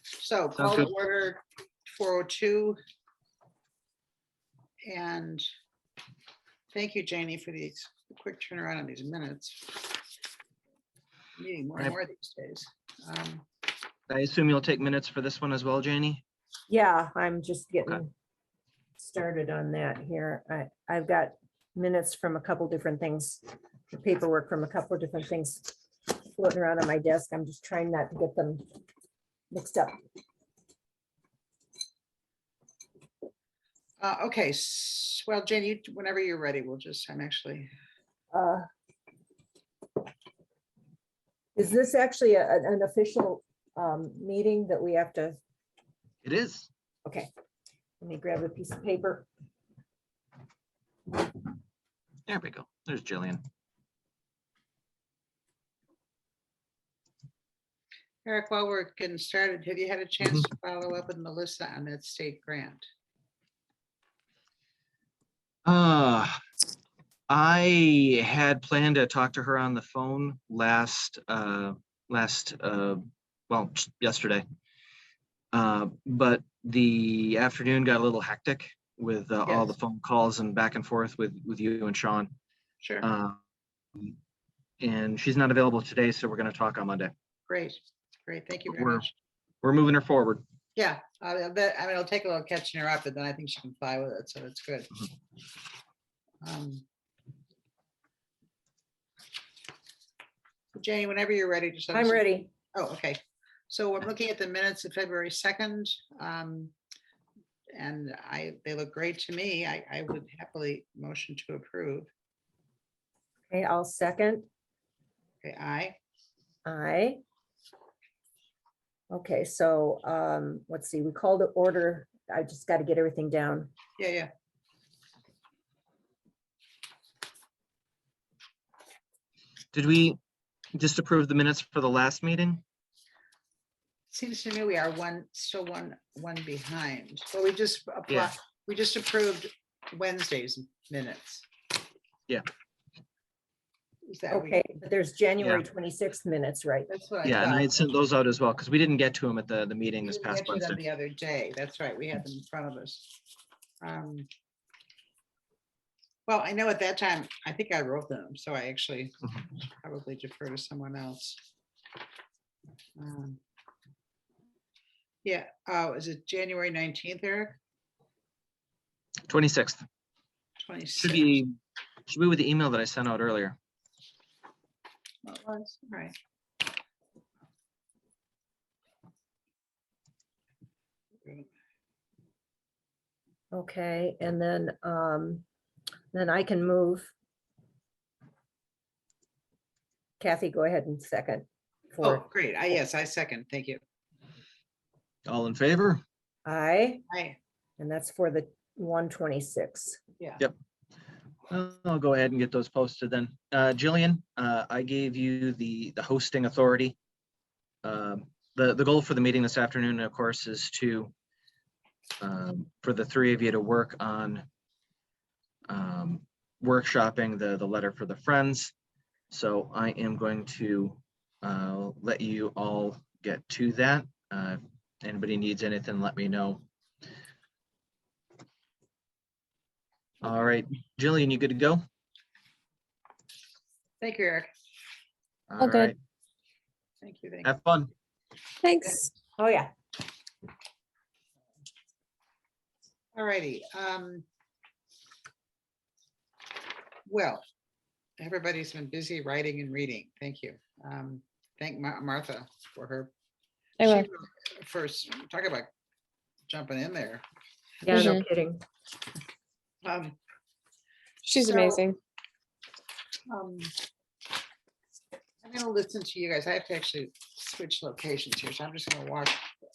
So call to order 4:02. And thank you, Janie, for the quick turnaround on these minutes. Meeting more and more these days. I assume you'll take minutes for this one as well, Janie? Yeah, I'm just getting started on that here. I've got minutes from a couple different things, paperwork from a couple of different things floating around on my desk. I'm just trying not to get them mixed up. Okay, well, Janie, whenever you're ready, I'm actually. Is this actually an official meeting that we have to? It is. Okay, let me grab a piece of paper. There we go. There's Jillian. Eric, while we're getting started, have you had a chance to follow up with Melissa on that state grant? I had planned to talk to her on the phone yesterday. But the afternoon got a little hectic with all the phone calls and back and forth with you and Sean. Sure. And she's not available today, so we're going to talk on Monday. Great. Thank you very much. We're moving her forward. Yeah, it'll take a little catching her up, but then I think she can fly with it, so that's good. Janie, whenever you're ready, just let us I'm know. ready. Oh, okay. So I'm looking at the minutes of February 2nd. And they look great to me. I would happily motion to approve. Okay, I'll second. Okay, aye. Aye. Okay, so let's see, we called to order. I just got to get everything down. Yeah. Did we just approve the minutes for the last meeting? Seems to me we are still one behind. Well, we just Yeah. We just approved Wednesday's minutes. Yeah. Is that Okay, but there's January 26th minutes, right? That's what I Yeah, and I thought. had sent those out as well because we didn't get to them at the meeting We this didn't past get to them Wednesday. the other day. That's right. We had them in front of us. Well, I know at that time, I think I wrote them, so I actually probably defer to someone else. Yeah, is it January 19th, Eric? 26th. 26th. Should be with the email that I sent out earlier. Well, it was, all right. Okay, and then I can move. Kathy, go ahead and second. Oh, great. Yes, I second. Thank you. All in favor? Aye, Aye. and that's for the 126. Yeah. Yep. I'll go ahead and get those posted then. Jillian, I gave you the hosting authority. The goal for the meeting this afternoon, of course, is for the three of you to work on workshopping the letter for the friends. So I am going to let you all get to that. If anybody needs anything, let me know. All right, Jillian, you good to go? Thank you, Eric. All right. Thank you. Have fun. Thanks. Oh, yeah. All righty. Well, everybody's been busy writing and reading. Thank you. Thank Martha for her. I will. First, talk about jumping in there. Yeah, no kidding. She's So, amazing. I'm going to listen to you guys. I have to actually switch locations here, so I'm just going to walk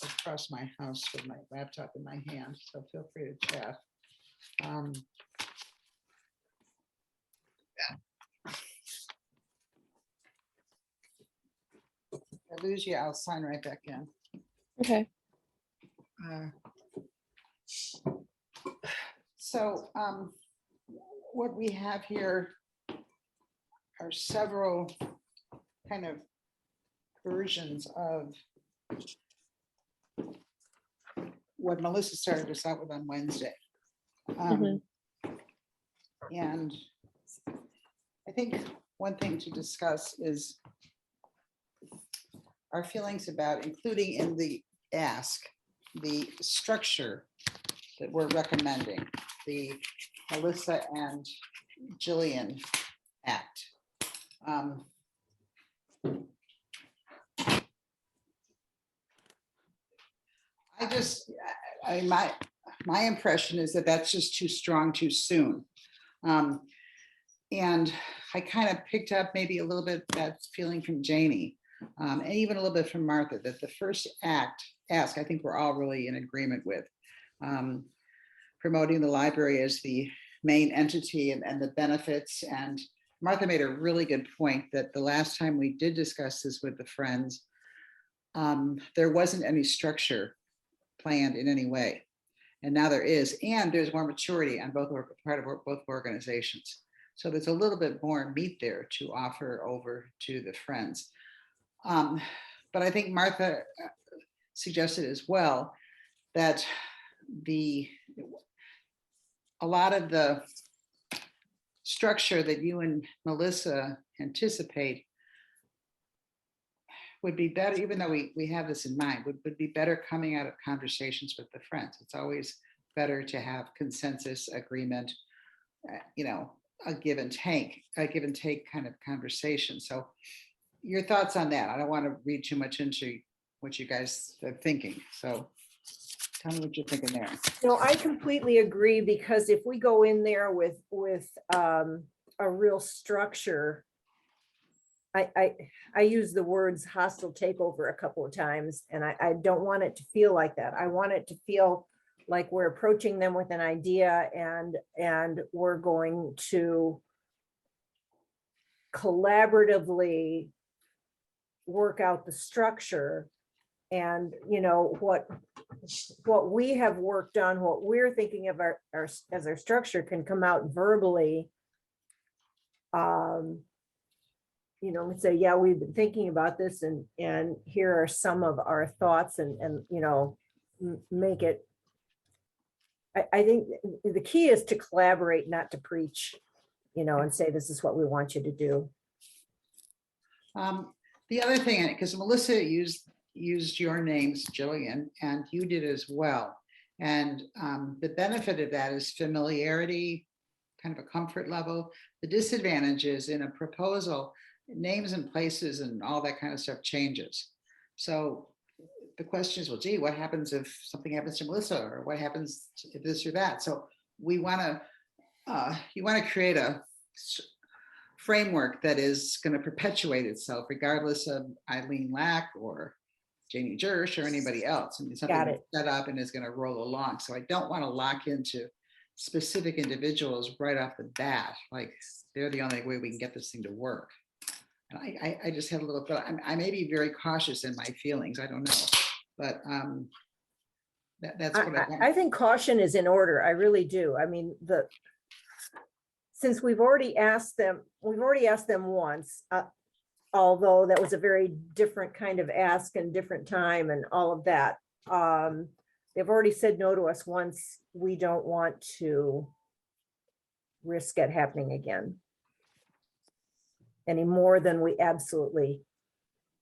across my house with my laptop in my hand. So feel free to chat. If I lose you, I'll sign right back in. Okay. So what we have here are several kind of versions of what Melissa started us out with on Wednesday. And I think one thing to discuss is our feelings about including in the ask, the structure that we're recommending, the Melissa and Jillian Act. My impression is that that's just too strong too soon. And I kind of picked up maybe a little bit that feeling from Janie, and even a little bit from Martha, that the first ask, I think we're all really in agreement with. Promoting the library as the main entity and the benefits. And Martha made a really good point that the last time we did discuss this with the Friends, there wasn't any structure planned in any way. And now there is, and there's more maturity on both both organizations. So there's a little bit more meat there to offer over to the Friends. But I think Martha suggested as well that a lot of the structure that you and Melissa anticipate would be better, even though we have this in mind, would be better coming out of conversations with the Friends. It's always better to have consensus, agreement, a give and take kind of conversation. So your thoughts on that? I don't want to read too much into what you guys are thinking. So tell me what you're thinking there. No, I completely agree, because if we go in there with a real structure, I use the words hostile takeover a couple of times, and I don't want it to feel like that. I want it to feel like we're approaching them with an idea, and we're going to collaboratively work out the structure. And what we have worked on, what we're thinking of as our structure can come out verbally. Say, yeah, we've been thinking about this, and here are some of our thoughts, and make it. I think the key is to collaborate, not to preach, and say, this is what we want you to do. The other thing, because Melissa used your names, Jillian, and you did as well. And the benefit of that is familiarity, kind of a comfort level. The disadvantage is in a proposal, names and places and all that kind of stuff changes. So the question is, well, gee, what happens if something happens to Melissa, or what happens if this or that? So you want to create a framework that is going to perpetuate itself regardless of Eileen Lack or Janie Jerch or anybody else. I mean, something that's set up and is going to roll along. So I don't want to lock into specific individuals right off the bat, like they're the only way we can get this thing to work. And I just had a little bit, I may be very cautious in my feelings, I don't know, but that's what I think caution is in order. I really do. I mean, since we've already asked them once, although that was a very different kind of ask and different time and all of that. They've already said no to us once. We don't want to risk it happening again any more than we absolutely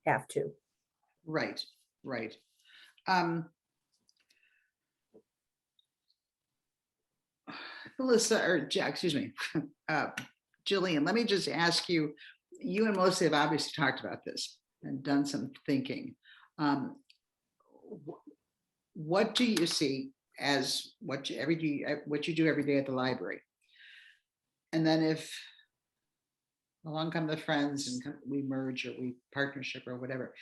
have to. Right. Melissa, or excuse me, Jillian, let me just ask you, you and Melissa have obviously talked about this and done some thinking. What do you see as what you do every day at the library? And then if along come the Friends and we merge or we partnership or whatever,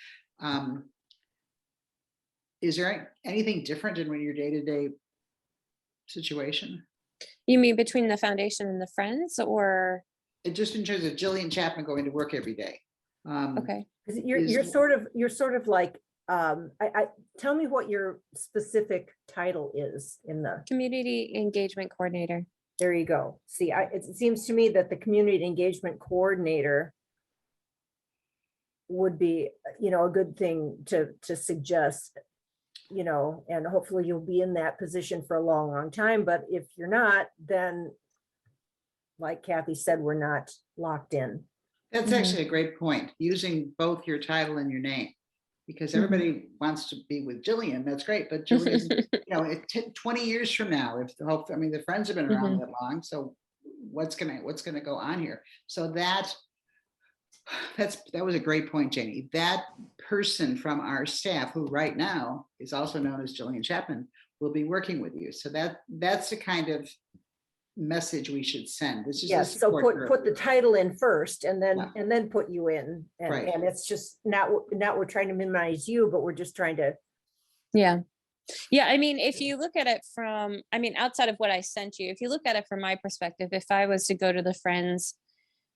is there anything different in your day-to-day situation? You mean between the foundation and the Friends, or? Just in terms of Jillian Chapman going to work every day. Okay. You're sort of like, tell me what your specific title is in the Community Engagement Coordinator. There you go. See, it seems to me that the community engagement coordinator would be, a good thing to suggest. you know, and hopefully you'll be in that position for a long, long time. But if you're not, then like Kathy said, we're not locked in. That's Mhm. actually a great point, using both your title and your name. Because Mhm. everybody wants to be with Jillian, that's great, but Jillian, you know, 20 years from now, if the hope, I mean, the Friends have been around that long, so what's gonna go on here? So that was a great point, Janie. That person from our staff, who right now is also known as Jillian Chapman, will be working with you. So that's the kind of message we should send. This is a Yes, so support put the group. title in first and Yeah. then put you in. Right. And it's just not we're trying to minimize you, but we're just trying to, Yeah. Yeah. I mean, if you look at it from, I mean, outside of what I sent you, if you look at it from my perspective, if I was to go to the Friends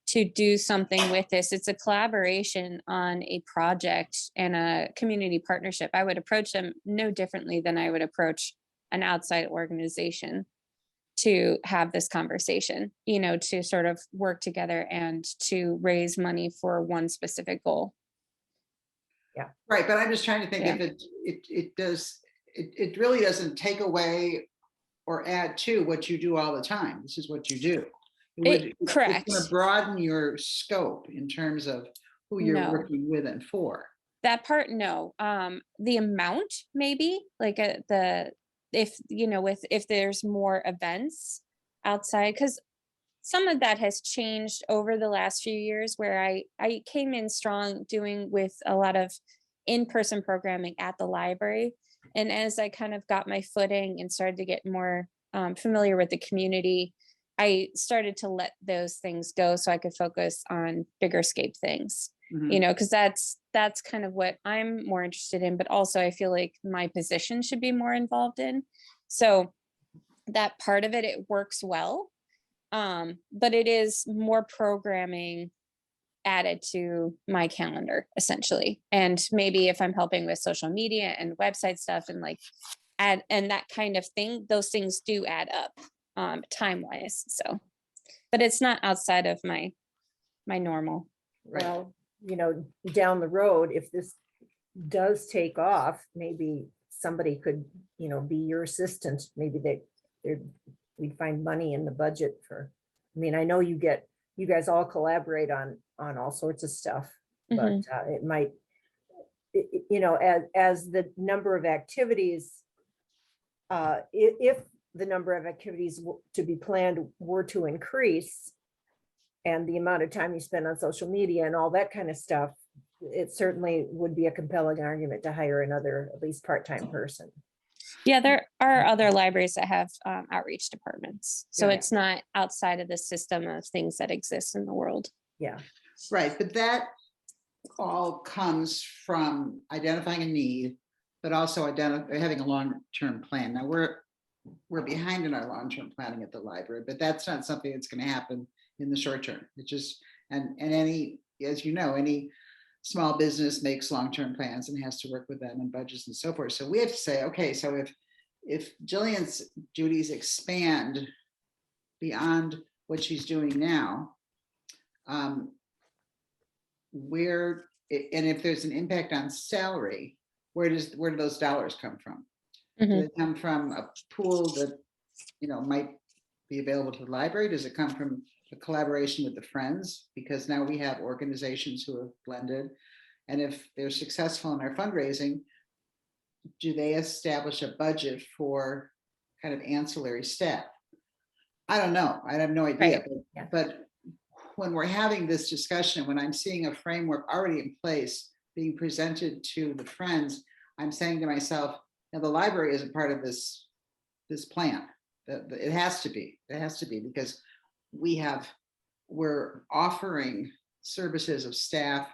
to do something with this, it's a collaboration on a project and a community partnership. I would approach them no differently than I would approach an outside organization to have this conversation, you know, to sort of work together and to raise money for one specific goal. Right, but I'm just trying to think Yeah. if it really doesn't take away or add to what you do all the time. This is what you do. Correct. It's going to broaden your scope in terms of who you're No. working with and for. That part, no. The amount, maybe, like if you know, if there's more events outside, because some of that has changed over the last few years, where I came in strong doing with a lot of in-person programming at the library, and as I kind of got my footing and started to get more familiar with the community, I started to let those things go so I could focus on bigger scape things. Mhm. You know, because that's kind of what I'm more interested in, but also I feel like my position should be more involved in. So that part of it works well. But it is more programming added to my calendar, essentially. And maybe if I'm helping with social media and website stuff and like and that kind of thing, those things do add up time wise. So, but it's not outside of my normal. Right. well, you know, down the road, if this does take off, maybe somebody could, you know, be your assistant. Maybe we'd find money in the budget for, I mean, I know you guys all collaborate on all sorts of stuff, but Mhm. it might, you know, as the number of activities, if the number of activities to be planned were to increase, and the amount of time you spend on social media and all that kind of stuff, it certainly would be a compelling argument to hire another, at least part-time person. Yeah, there are other libraries that have outreach departments. So Yeah. it's not outside of the system of things that exist in the world. Yeah, Right, but that all comes from identifying a need, but also having a long-term plan. Now, we're behind in our long-term planning at the library, but that's not something that's going to happen in the short term. It just, and any, as you know, any small business makes long-term plans and has to work with them and budgets and so forth. So we have to say, okay, so if Jillian's duties expand beyond what she's doing now, where, and if there's an impact on salary, where do those dollars come from? Do Mhm. they come from a pool that, you know, might be available to the library? Does it come from a collaboration with the Friends? Because now we have organizations who have blended. And if they're successful in their fundraising, do they establish a budget for kind of ancillary staff? I don't know. I have no idea. Right. Yeah. But when we're having this discussion, when I'm seeing a framework already in place being presented to the Friends, I'm saying to myself, now the library isn't part of this plan. It has to be. It has to be, because we're offering services of staff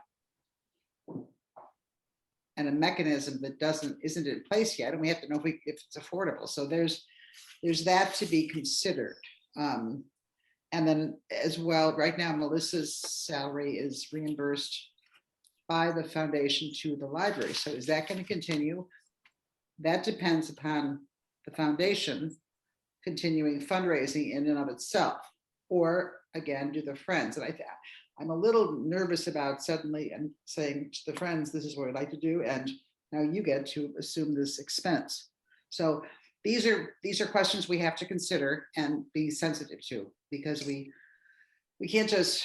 and a mechanism that isn't in place yet, and we have to know if it's affordable. So there's that to be considered. And then as well, right now, Melissa's salary is reimbursed by the foundation to the library. So is that going to continue? That depends upon the foundation continuing fundraising in and of itself, or again, do the Friends. And I'm a little nervous about suddenly and saying to the Friends, this is what I'd like to do, and Now you get to assume this expense. So these are questions we have to consider and be sensitive to, because we can't just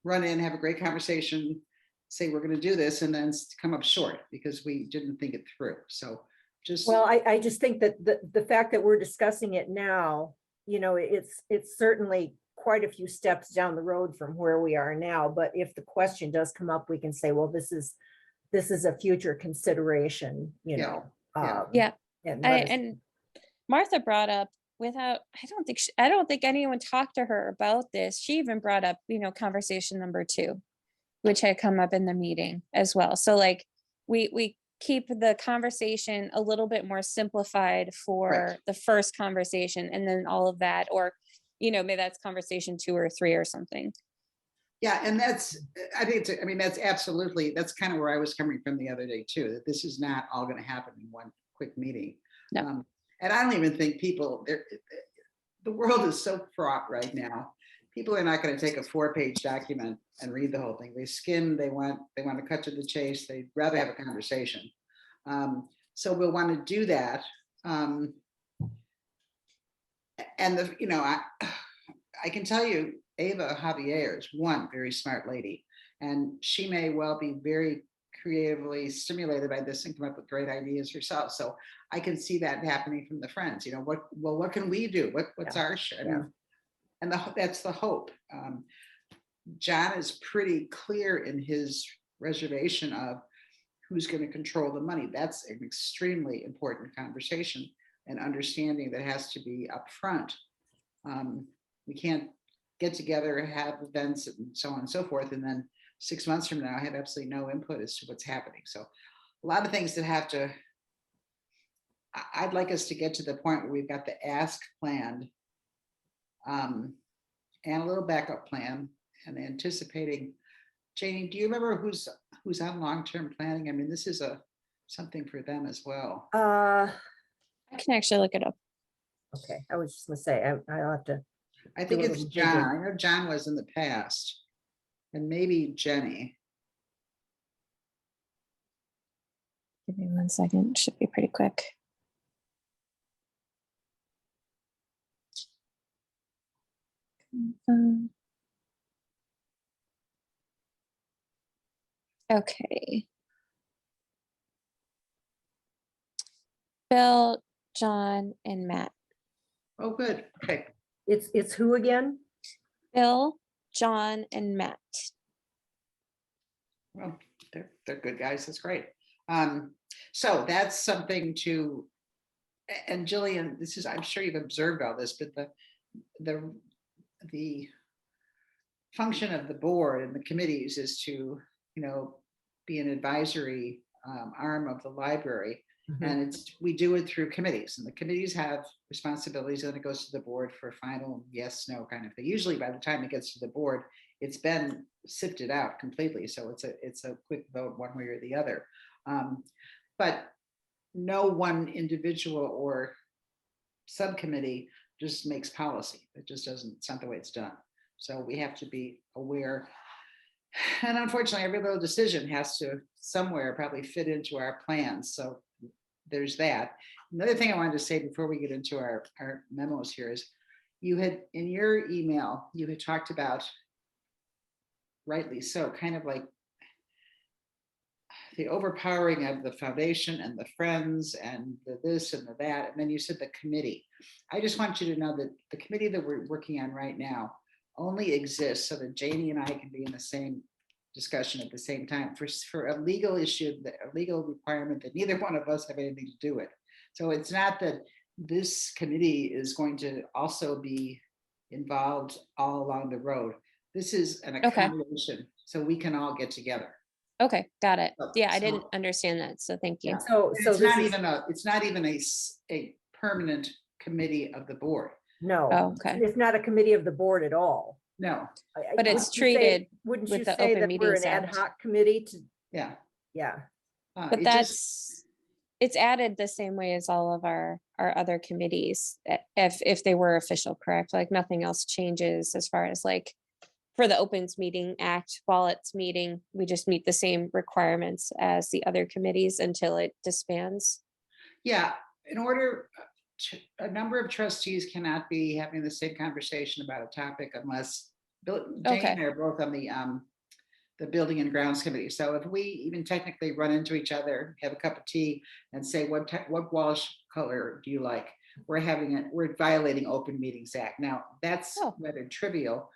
run in, have a great conversation, say we're going to do this, and then come up short because we didn't think it through. So just. Well, I just think that the fact that we're discussing it now, you know, it's certainly quite a few steps down the road from where we are now. But if the question does come up, we can say, well, this is a future consideration, you know. Yeah. And And Martha brought up, without, I don't think anyone talked to her about this. She even brought up, you know, conversation number 2, which had come up in the meeting as well. So like we keep the conversation a little bit more simplified for Right. the first conversation, and then all of that, or, you know, maybe that's conversation 2 or 3 or something. Yeah, and that's, I think, that's absolutely, that's kind of where I was coming from the other day too, that this is not all going to happen in one quick meeting. No. And I don't even think the world is so fraught right now. People are not going to take a 4-page document and read the whole thing. They skim, they want to cut to the chase. They'd rather have a conversation. So we'll want to do that. And I can tell you, Ava Javier is one very smart lady, and she may well be very creatively stimulated by this and come up with great ideas herself. So I can see that happening from the friends. You know, what can we do? What's our share? And that's the hope. John is pretty clear in his reservation of who's going to control the money. That's an extremely important conversation and understanding that has to be upfront. We can't get together, have events and so on and so forth, and then 6 months from now have absolutely no input as to what's happening. So a lot of things that have to, I'd like us to get to the point where we've got the ask planned, and a little backup plan, and anticipating. Janie, do you remember who's on long-term planning? I mean, this is something for them as well. I can actually look it up. okay, I was just gonna say, I'll have to. I think do a it's little John. digging. I know John was in the past, and maybe Jenny. Give me 1 second. Should be pretty quick. Okay. Bill, John, and Matt. Oh, good. Okay. It's who again? Bill, John, and Matt. Well, they're good guys. That's great. So that's something to, and Jillian, this is, I'm sure you've observed all this, but the function of the board and the committees is to, be an advisory arm of the library. And we do it through committees, and the committees have responsibilities, and it goes to the board for final yes, no kind of thing. Usually by the time it gets to the board, it's been sifted out completely. So it's a quick vote one way or the other. But no one individual or subcommittee just makes policy. It just doesn't, it's not the way it's done. So we have to be aware. And unfortunately, every little decision has to somewhere probably fit into our plans. So there's that. Another thing I wanted to say before we get into our memos here is, you had, in your email, you had talked about, rightly so, kind of like the overpowering of the foundation and the friends and the this and the that, and then you said the committee. I just want you to know that the committee that we're working on right now only exists so that Janie and I can be in the same discussion at the same time for a legal issue, a legal requirement that neither one of us have anything to do with. So it's not that this committee is going to also be involved all along the road. This is an accommodation so we can all get together. Okay, got it. Yeah, I So- didn't understand that, so thank you. Yeah. So It's this not is, even a permanent committee of the board. no, Oh, okay. it's not a committee of the board at all. No, But it's Wouldn't you say- treated Wouldn't with you the say Open that we're Meetings an ad Act. hoc committee to, yeah. yeah, But It that's, it's added the same way as all of our other committees, if they were official, correct? Like nothing else changes as far as like for the Opens Meeting Act, while it's meeting, we just meet the same requirements as the other committees until it disbands. Yeah, in order, a number of trustees cannot be having the same conversation about a topic unless Jane Okay. and I are both on the Building and Grounds Committee. So if we even technically run into each other, have a cup of tea and say, what Walsh color do you like? We're violating Open Meetings Act. Now, that's Oh. rather trivial,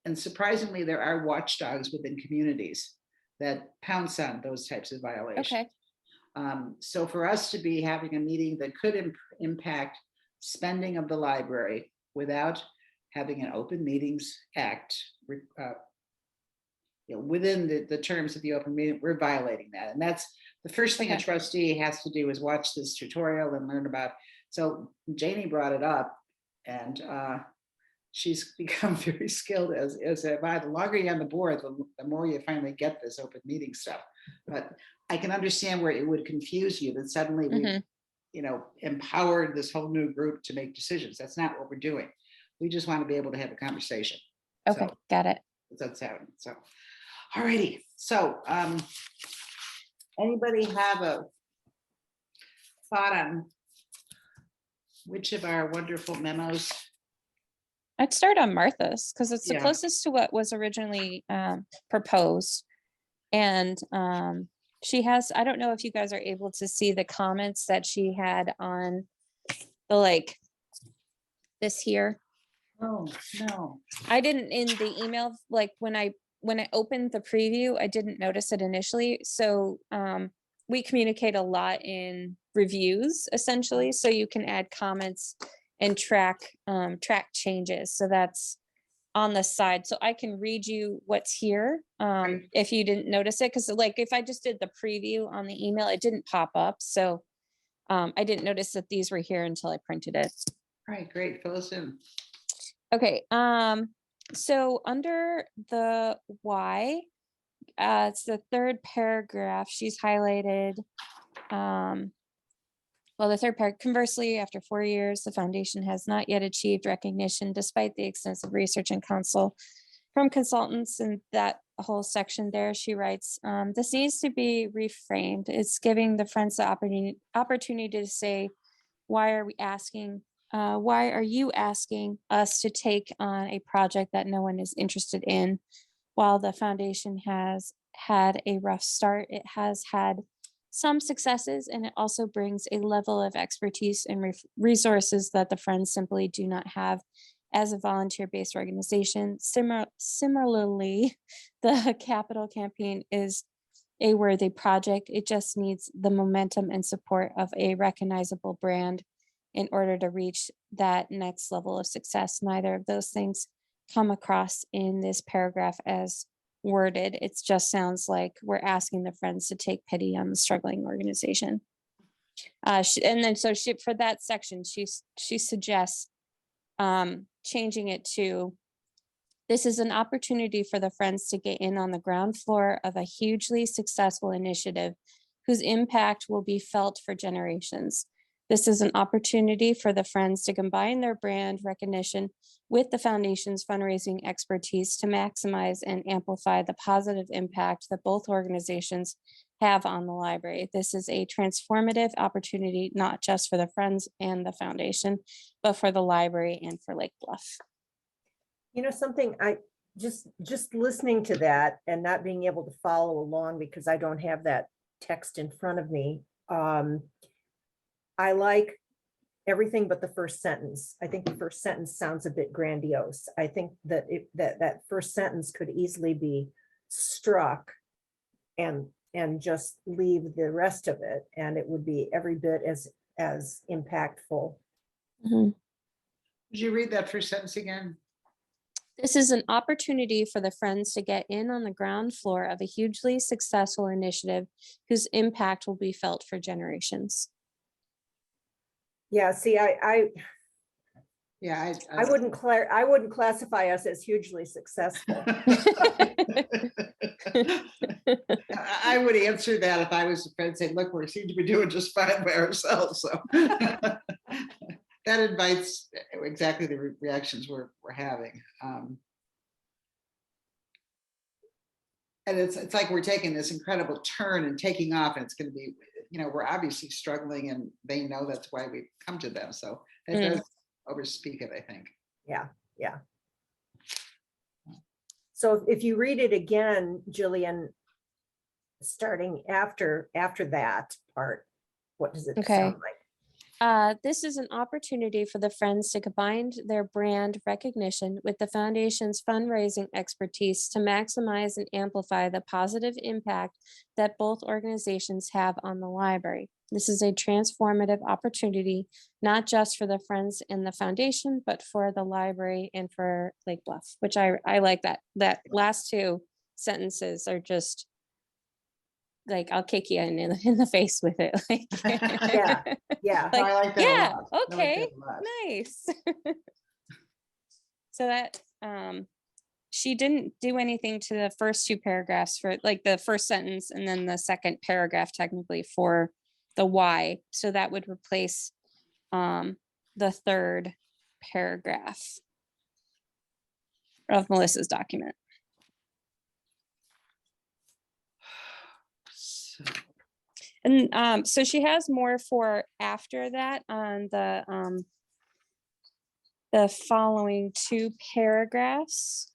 and surprisingly, there are watchdogs within communities that pounce on those types of violations. Okay. So for us to be having a meeting that could impact spending of the library without having an Open Meetings Act within the terms of the open meeting, we're violating that. And that's the first thing a Okay. trustee has to do is watch this tutorial and learn about. So Janie brought it up, and she's become very skilled as have I. The longer you're on the board, the more you finally get this open meeting stuff. But I can understand where it would confuse you that suddenly we've empowered this whole new group to make decisions. That's not what we're doing. We just want to be able to have a conversation. Okay, So got it. that's happening. So, alrighty. So, anybody have a thought on which of our wonderful memos? I'd start on Martha's because it's the Yeah. closest to what was originally proposed. And she has, I don't know if you guys are able to see the comments that she had on the this here. Oh, no. I didn't in the email, when I opened the preview, I didn't notice it initially. So we communicate a lot in reviews essentially. So you can add comments and track changes. So that's on the side. So I can read you what's here if you didn't notice it. Because if I just did the preview on the email, it didn't pop up. So I didn't notice that these were here until I printed it. All right, great. Fill us in. Okay, so under the why, it's the third paragraph, she's highlighted, the third paragraph, conversely, after 4 years, the foundation has not yet achieved recognition despite the extensive research and counsel from consultants. And that whole section there, she writes, this needs to be reframed. It's giving the Friends the opportunity to say, why are you asking us to take on a project that no one is interested in? While the foundation has had a rough start, it has had some successes, and it also brings a level of expertise and resources that the Friends simply do not have as a volunteer-based organization. Similarly, the capital campaign is a worthy project. It just needs the momentum and support of a recognizable brand in order to reach that next level of success. Neither of those things come across in this paragraph as worded. It just sounds like we're asking the Friends to take pity on the struggling organization. For that section, she suggests changing it to, this is an opportunity for the Friends to get in on the ground floor of a hugely successful initiative whose impact will be felt for generations. This is an opportunity for the Friends to combine their brand recognition with the foundation's fundraising expertise to maximize and amplify the positive impact that both organizations have on the library. This is a transformative opportunity, not just for the Friends and the foundation, but for the library and for Lake Bluff. Something I just listening to that and not being able to follow along because I don't have that text in front of me. I like everything but the first sentence. I think the first sentence sounds a bit grandiose. I think that that first sentence could easily be struck and just leave the rest of it, and it would be every bit as impactful. Mm-hmm. Would you read that first sentence again? This is an opportunity for the Friends to get in on the ground floor of a hugely successful initiative whose impact will be felt for generations. Yeah, see, I wouldn't classify us as hugely successful. I would answer that if I was a friend, say, look, we seem to be doing just fine by ourselves. So that invites exactly the reactions we're having. And it's like we're taking this incredible turn and taking off, and it's going to be, we're obviously struggling, and they know that's why we come to them. So that does overspeak it, I think. Yeah, yeah. So if you read it again, Jillian, starting after that part, what does it Okay. sound like? This is an opportunity for the Friends to combine their brand recognition with the foundation's fundraising expertise to maximize and amplify the positive impact that both organizations have on the library. This is a transformative opportunity, not just for the Friends and the foundation, but for the library and for Lake Bluff, which I like that. That last two sentences are just like, I'll kick you in the face with it. Like, Yeah, yeah. No, I like that a yeah, lot. I like that okay, a lot. nice. So that she didn't do anything to the first two paragraphs for like the first sentence and then the second paragraph technically for the why. So that would replace the third paragraph of Melissa's document. So, And so she has more for after that on the following two paragraphs.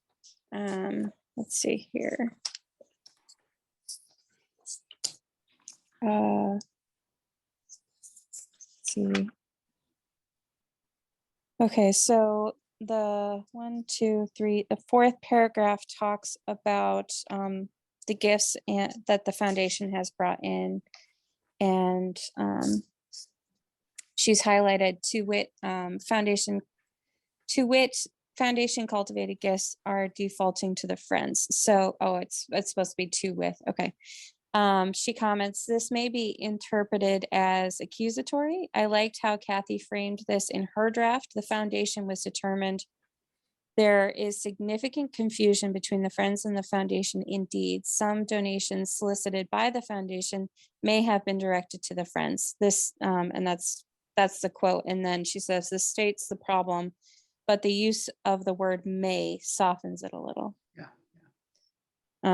Let's see here. Let's see. Okay, so the the fourth paragraph talks about the gifts that the foundation has brought in, and she's highlighted foundation cultivated gifts are defaulting to the Friends. So, it's supposed to be to with, okay. She comments, this may be interpreted as accusatory. I liked how Kathy framed this in her draft. The foundation was determined. There is significant confusion between the Friends and the foundation. Indeed, some donations solicited by the foundation may have been directed to the Friends. This, and that's the quote. And then she says, this states the problem, but the use of the word may softens it a little.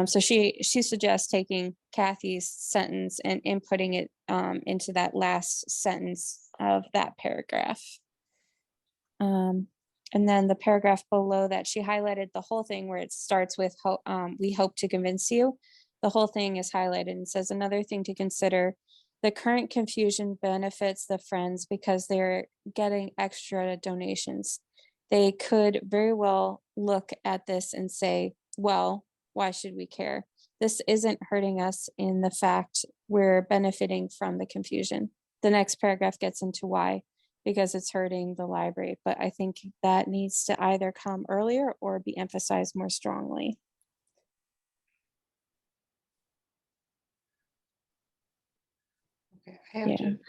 So she suggests taking Kathy's sentence and inputting it into that last sentence of that paragraph. And then the paragraph below that, she highlighted the whole thing where it starts with, we hope to convince you. The whole thing is highlighted and says, another thing to consider, the current confusion benefits the Friends because they're getting extra donations. They could very well look at this and say, well, why should we care? This isn't hurting us in the fact we're benefiting from the confusion. The next paragraph gets into why, because it's hurting the library. But I think that needs to either come earlier or be emphasized more strongly. okay, I have to, it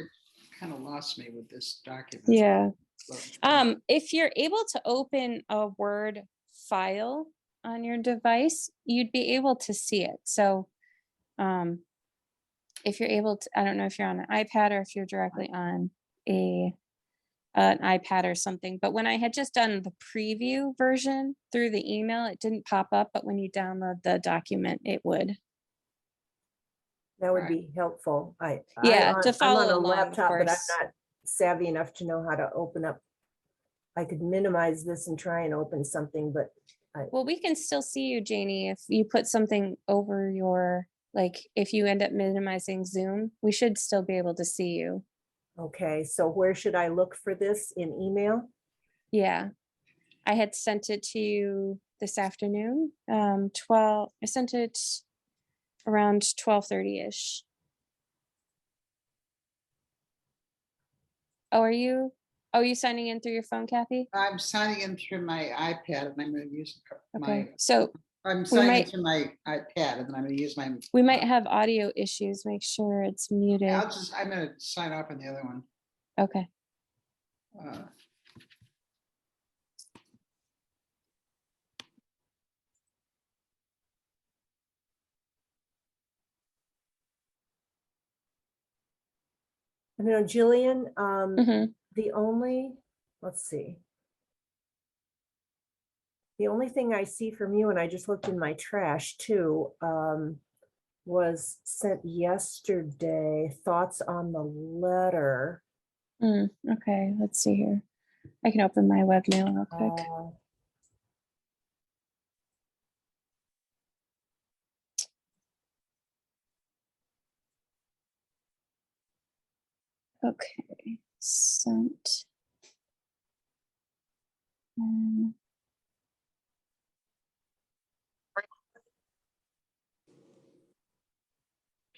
kind of lost me with this document. Yeah. So, If you're able to open a Word file on your device, you'd be able to see it. So if you're able to, I don't know if you're on an iPad or if you're directly on an iPad or something, but when I had just done the preview version through the email, it didn't pop up, but when you download the document, it would. That would be helpful. Yeah, to I'm follow on a along, of laptop, but I'm course. not savvy enough to know how to open up. I could minimize this and try and open something, but Well, we can still see you, Janie, if you put something over your, like, if you end up minimizing Zoom, we should still be able to see you. okay. So where should I look for this in email? Yeah. I had sent it to you this afternoon. I sent it around 12:30-ish. Oh, are you signing in through your phone, Kathy? I'm signing in through my iPad, and I'm going to use Okay, so I'm signing might- into my iPad, and then I'm going to use my. we might have audio issues. Make sure it's muted. I'm going to sign off on the other one. Okay. Jillian, Mhm. the only, let's see. The only thing I see from you, and I just looked in my trash too, was sent yesterday, thoughts on the letter. Okay, let's see here. I can open my webmail real quick. Okay, sent.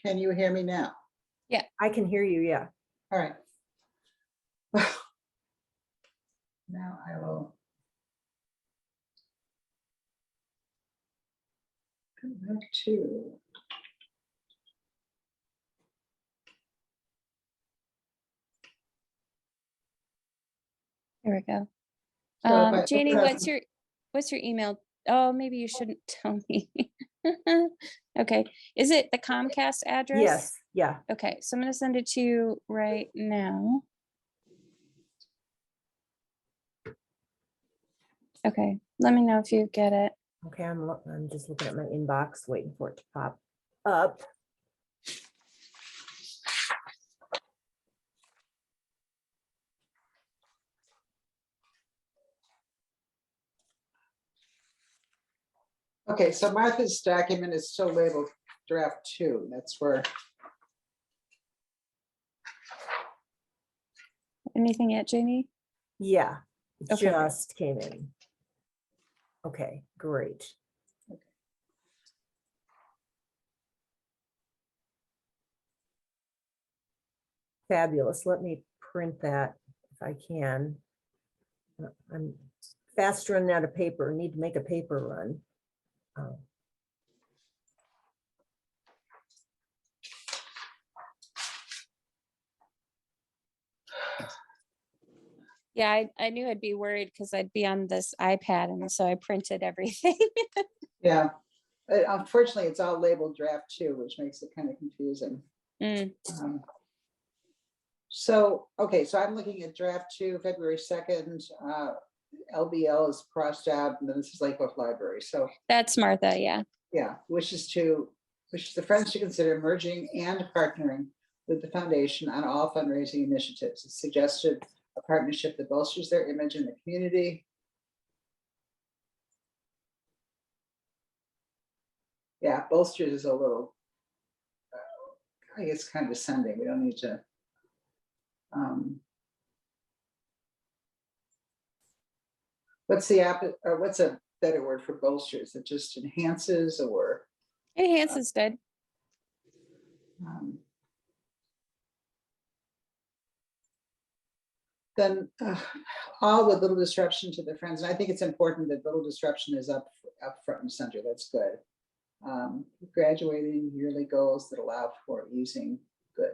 Can you hear me now? I can hear you, yeah. All right. Now I will come back to. Here we go. So if I Janie, open up- what's your email? Oh, maybe you shouldn't tell me. Okay, is it the Comcast address? Yes, yeah. Okay, so I'm gonna send it to you right now. Okay, let me know if you get it. Okay, I'm just looking at my inbox, waiting for it to pop up. Okay, so Martha's document is still labeled draft 2. That's where, Anything yet, Janie? Yeah, it Okay, great. just came in. Okay, great. Fabulous. Let me print that if I can. I'm fast running out of paper. Need to make a paper run. Yeah, I knew I'd be worried because I'd be on this iPad, and so I printed everything. yeah. Unfortunately, it's all labeled draft 2, which makes it kind of confusing. Mm, So, okay, so I'm looking at draft 2, February 2nd. LBL is crossed out, and then this is Lake Wolf Library. So, That's Martha, yeah. yeah, wishes the Friends to consider merging and partnering with the foundation on all fundraising initiatives. It suggested a partnership that bolsters their image in the community. Yeah, bolsters is a little, I guess, condescending. We don't need to. What's a better word for bolsters? It just enhances, or Enhance is good. then all with little disruption to the Friends. And I think it's important that little disruption is up front and center. That's good. Graduating yearly goals that allow for using good.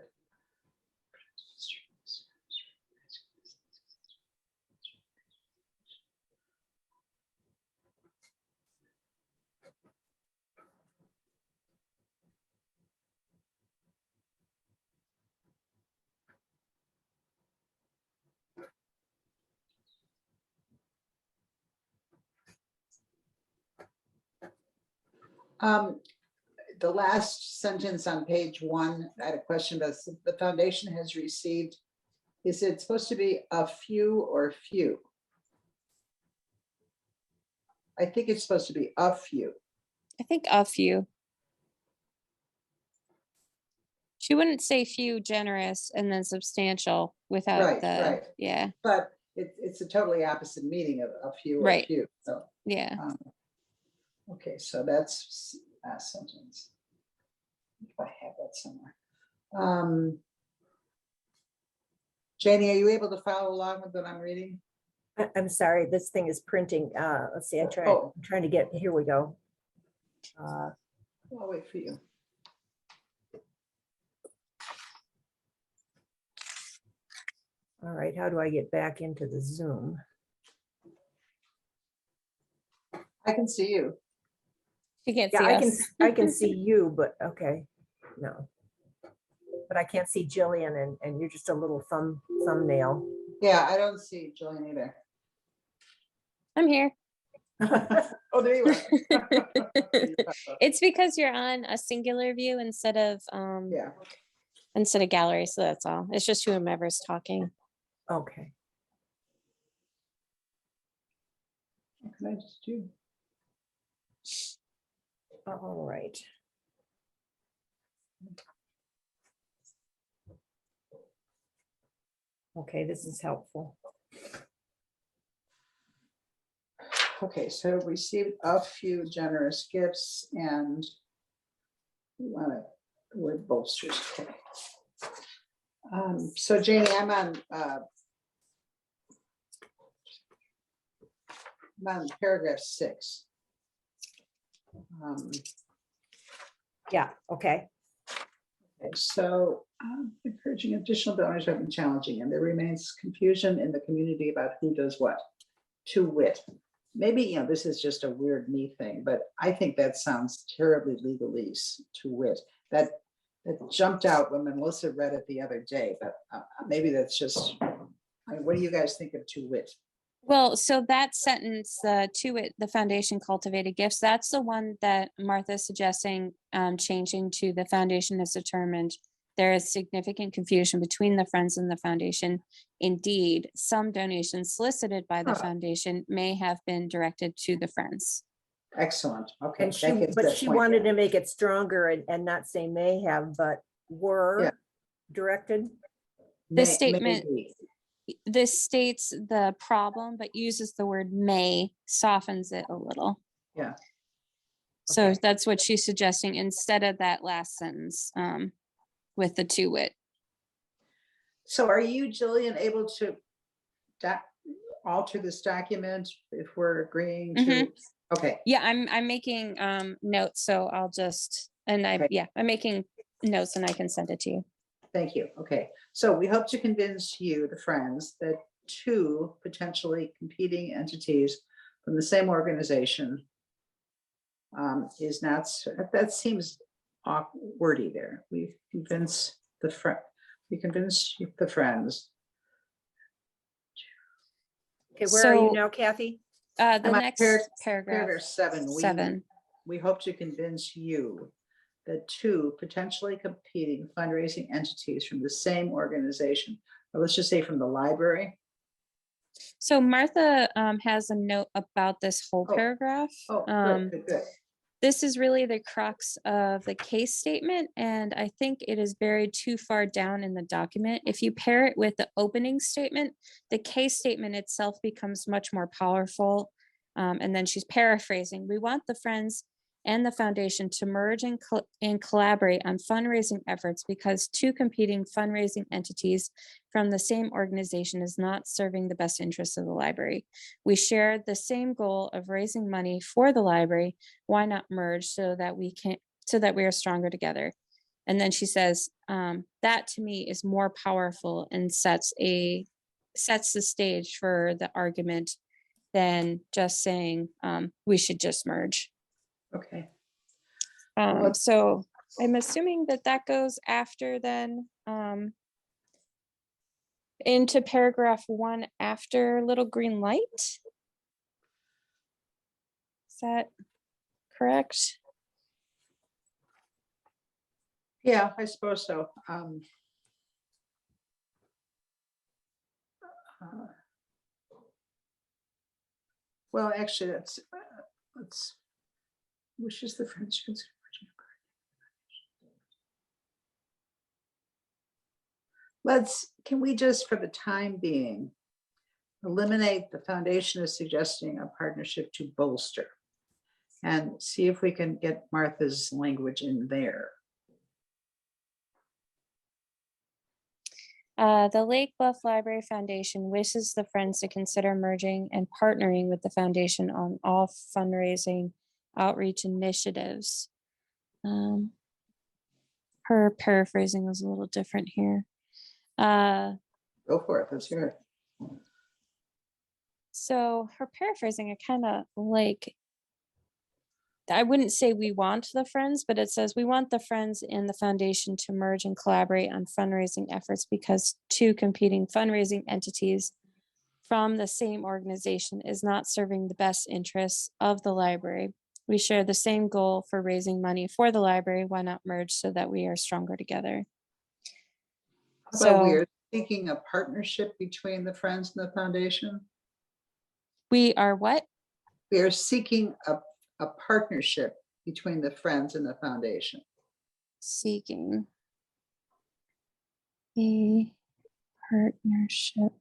The last sentence on page 1, I had a question about the foundation has received. Is it supposed to be a few or few? I think it's supposed to be a few. I think a few. She wouldn't say few, generous, and then substantial without Right. yeah. But it's a totally opposite meaning of a few or Right. few. So, Yeah. okay, so that's last sentence. If I have that somewhere. Janie, are you able to follow along with what I'm reading? I'm sorry, this thing is printing. Let's see, I'm trying to get, here we go. I'll wait for you. All right, how do I get back into the Zoom? I can see you. You can't Yeah, see us. I can see you, but okay, no. But I can't see Jillian, and you're just a little thumbnail. Yeah, I don't see Jillian either. I'm here. Oh, there you are. It's because you're on a singular view instead of Yeah. gallery, so that's all. It's just whomever's talking. Okay. What can I just do? All right. Okay, this is helpful. Okay, so received a few generous gifts and we want to, the word bolsters. Okay. So Janie, I'm on paragraph 6. Yeah, okay. Okay, so encouraging additional donors have been challenging and there remains confusion in the community about who does what. To wit, maybe, this is just a weird me thing, but I think that sounds terribly legalese, to wit. That jumped out when Melissa read it the other day, but maybe that's just, what do you guys think of to wit? Well, so that sentence, to it, the foundation cultivated gifts, that's the one that Martha's suggesting changing to the foundation has determined there is significant confusion between the Friends and the foundation. Indeed, some donations solicited by the Oh. foundation may have been directed to the Friends. Excellent. Okay. And she wanted to make it stronger and not say may have, but were directed. This statement, this states the problem, but uses the word may, softens it a little. Yeah. So Okay. that's what she's suggesting instead of that last sentence with the to wit. So are you, Jillian, able to alter this document if we're agreeing to? Okay. Yeah, I'm making notes, so I'll just, and Okay. I'm making notes and I can send it to you. Thank you. Okay. So we hope to convince you, the Friends, that 2 potentially competing entities from the same organization is not, that seems wordy there. We convince the Friends. Okay, where are you So, now, Kathy? The I'm on next paragraph. Paragraph 7. 7. We hope to convince you that 2 potentially competing fundraising entities from the same organization, or let's just say from the library. So Martha has a note about this whole Oh. paragraph. Oh, good. This is really the crux of the case statement, and I think it is buried too far down in the document. If you pair it with the opening statement, the case statement itself becomes much more powerful. And then she's paraphrasing. We want the Friends and the foundation to merge and collaborate on fundraising efforts because 2 competing fundraising entities from the same organization is not serving the best interests of the library. We share the same goal of raising money for the library. Why not merge so that we are stronger together? And then she says, that to me is more powerful and sets the stage for the argument than just saying we should just merge. Okay. So I'm assuming that goes after then into paragraph 1 after little green light. Is that correct? Yeah, I suppose so. Well, actually, let's wishes the Friends to consider. Can we just, for the time being, eliminate the foundation is suggesting a partnership to bolster and see if we can get Martha's language in there. The Lake Bluff Library Foundation wishes the Friends to consider merging and partnering with the foundation on all fundraising outreach initiatives. Her paraphrasing was a little different here. Go for it. Let's hear it. So her paraphrasing, I kind of like, I wouldn't say we want the Friends, but it says we want the Friends and the foundation to merge and collaborate on fundraising efforts because 2 competing fundraising entities from the same organization is not serving the best interests of the library. We share the same goal for raising money for the library. Why not merge so that we are stronger together? So we So are seeking a partnership between the Friends and the Foundation. we are what? We are seeking a partnership between the Friends and the Foundation. Seeking a partnership.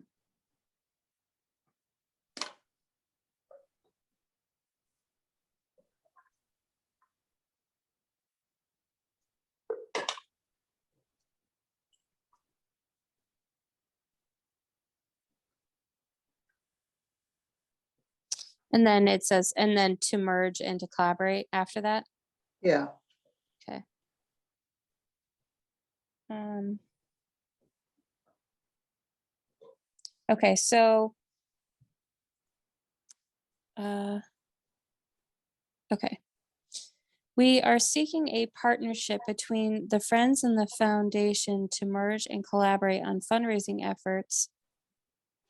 And then it says, and then to merge and to collaborate after that. Yeah, Okay. Okay, so. Okay. We are seeking a partnership between the Friends and the Foundation to merge and collaborate on fundraising efforts.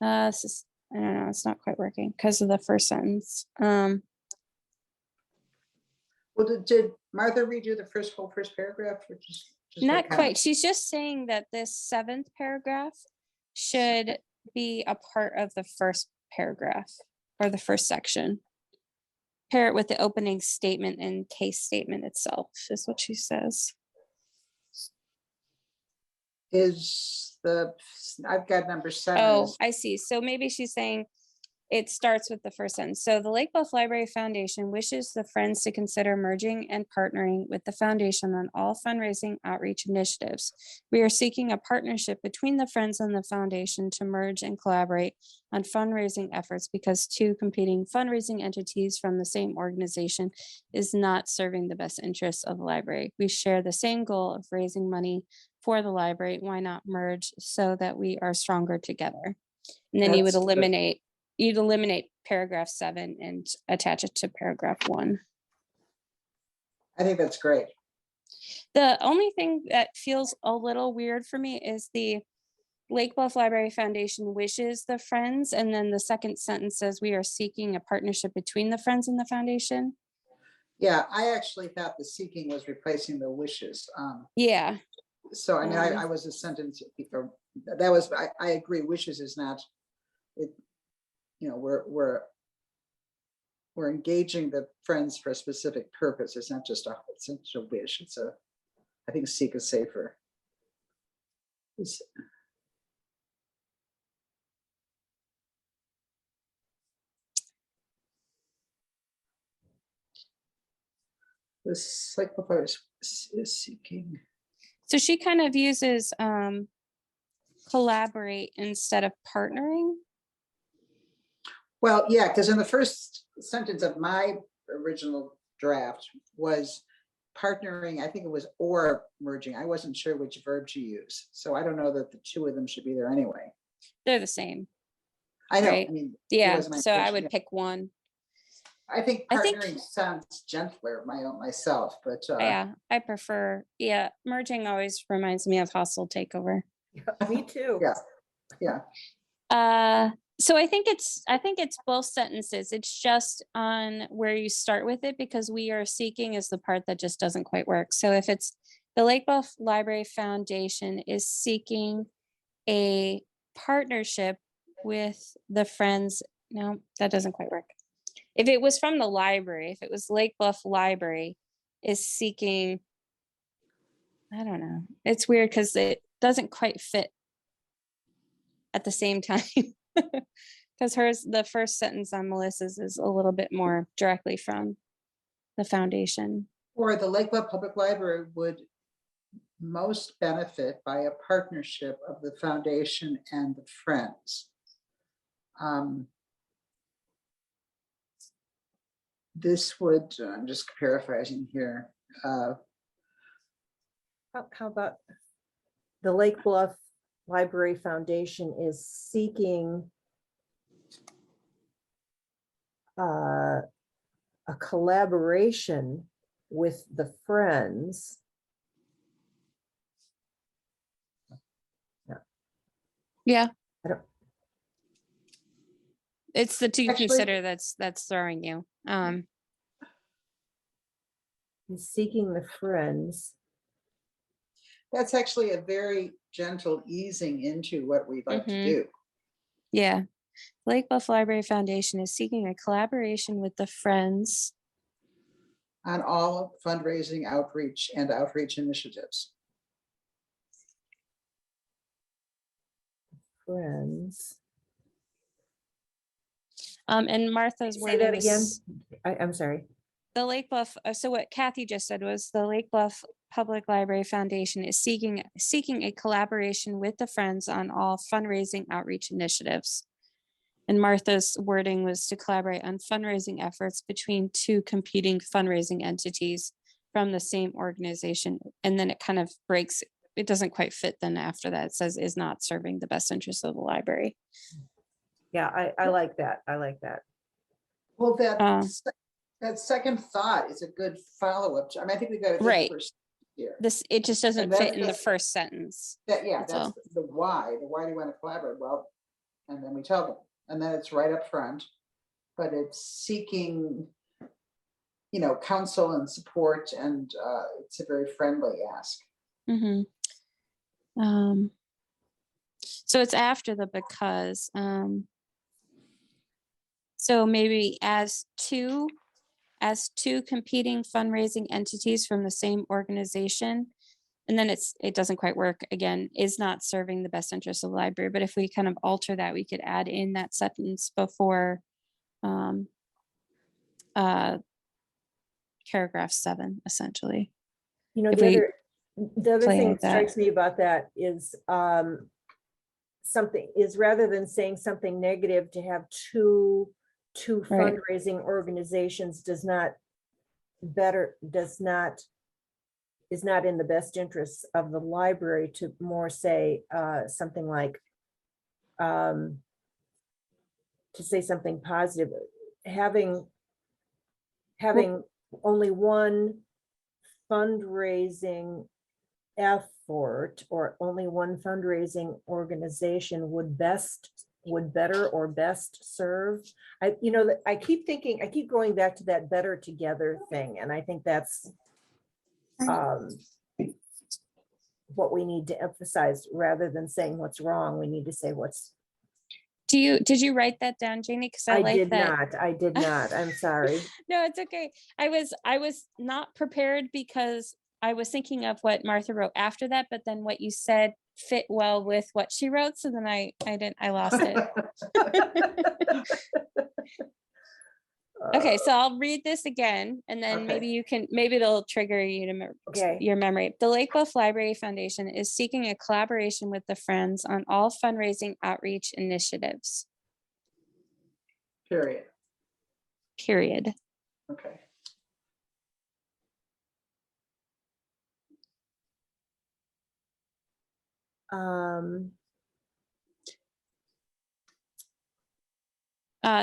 This is, I don't know, it's not quite working because of the first sentence. well, did Martha redo the whole first paragraph? Or just Not like how- quite. She's just saying that this 7th paragraph should be a part of the first paragraph or the first section. Pair it with the opening statement and case statement itself is what she says. I've got number 7. Oh, I see. So maybe she's saying it starts with the first sentence. So the Lake Bluff Library Foundation wishes the Friends to consider merging and partnering with the foundation on all fundraising outreach initiatives. We are seeking a partnership between the Friends and the foundation to merge and collaborate on fundraising efforts because 2 competing fundraising entities from the same organization is not serving the best interests of the library. We share the same goal of raising money for the library. Why not merge so that we are stronger together? And then you would That's good. eliminate paragraph 7 and attach it to paragraph 1. I think that's great. The only thing that feels a little weird for me is the Lake Bluff Library Foundation wishes the Friends, and then the second sentence says we are seeking a partnership between the Friends and the foundation. Yeah, I actually thought the seeking was replacing the wishes. Yeah, So I mean, I was a sentence, or that was, I agree, wishes is not, it, you know, we're engaging the Friends for a specific purpose. It's not just a wish. It's I think seek is safer. This like is seeking. so she kind of uses collaborate instead of partnering. Well, yeah, because in the first sentence of my original draft was partnering, I think it was or merging. I wasn't sure which verb to use. So I don't know that the 2 of them should be there anyway. They're the same. I know, Right. I mean. it Yeah, wasn't my so I intention, would yeah. pick one. I think I think- partnering sounds gentler, myself, but Yeah, I prefer, merging always reminds me of hostile takeover. Me too. yeah, yeah. So I think it's both sentences. It's just on where you start with it because we are seeking is the part that just doesn't quite work. So if it's the Lake Bluff Library Foundation is seeking a partnership with the Friends, no, that doesn't quite work. If it was from the library, if it was Lake Bluff Library is seeking, I don't know. It's weird because it doesn't quite fit at the same time. Because the first sentence on Melissa's is a little bit more directly from the foundation. Or the Lake Bluff Public Library would most benefit by a partnership of the foundation and the Friends. This would, I'm just paraphrasing here. How about the Lake Bluff Library Foundation is seeking a collaboration with the Friends. Yeah. It's the to Actually- consider that's throwing you. He's seeking the friends. That's actually a very gentle easing into what we'd like to Mhm. do. Yeah. Lake Bluff Library Foundation is seeking a collaboration with the Friends. On all fundraising, outreach initiatives. Friends. And Martha's Say that wording again. was I'm sorry. the Lake Bluff, so what Kathy just said was the Lake Bluff Public Library Foundation is seeking a collaboration with the Friends on all fundraising outreach initiatives. And Martha's wording was to collaborate on fundraising efforts between two competing fundraising entities from the same organization. And then it kind of breaks, it doesn't quite fit then after that. It says is not serving the best interest of the library. Yeah, I like that. I like that. Well, Uh, that second thought is a good follow-up. I mean, I think we got a good Right. first here. It just doesn't And that's fit in the just- first sentence. Yeah, That's that's all. the why. The why do you want to collaborate? Well, and then we tell them, and then it's right up front. But it's seeking, counsel and support, and it's a very friendly ask. Mhm. So it's after the because. So maybe as two competing fundraising entities from the same organization. And then it doesn't quite work again, is not serving the best interest of the library. But if we kind of alter that, we could add in that sentence before paragraph 7, essentially. You know, If the we other play thing with that strikes me about that is rather than saying something negative, to have two Right. fundraising organizations is not in the best interests of the library, to more say something like to say something positive, having only one fundraising effort or only one fundraising organization would better or best serve. I keep going back to that better together thing, and I think that's what we need to emphasize. Rather than saying what's wrong, we need to say what's. did you write that down, Janie? Because I like that. I did not. I'm sorry. No, it's okay. I was not prepared because I was thinking of what Martha wrote after that, but then what you said fit well with what she wrote. So then I lost it. Okay, so I'll read this again, and then Okay. maybe it'll trigger you Okay. your memory. The Lake Bluff Library Foundation is seeking a collaboration with the Friends on all fundraising outreach initiatives. Period. Period. Okay.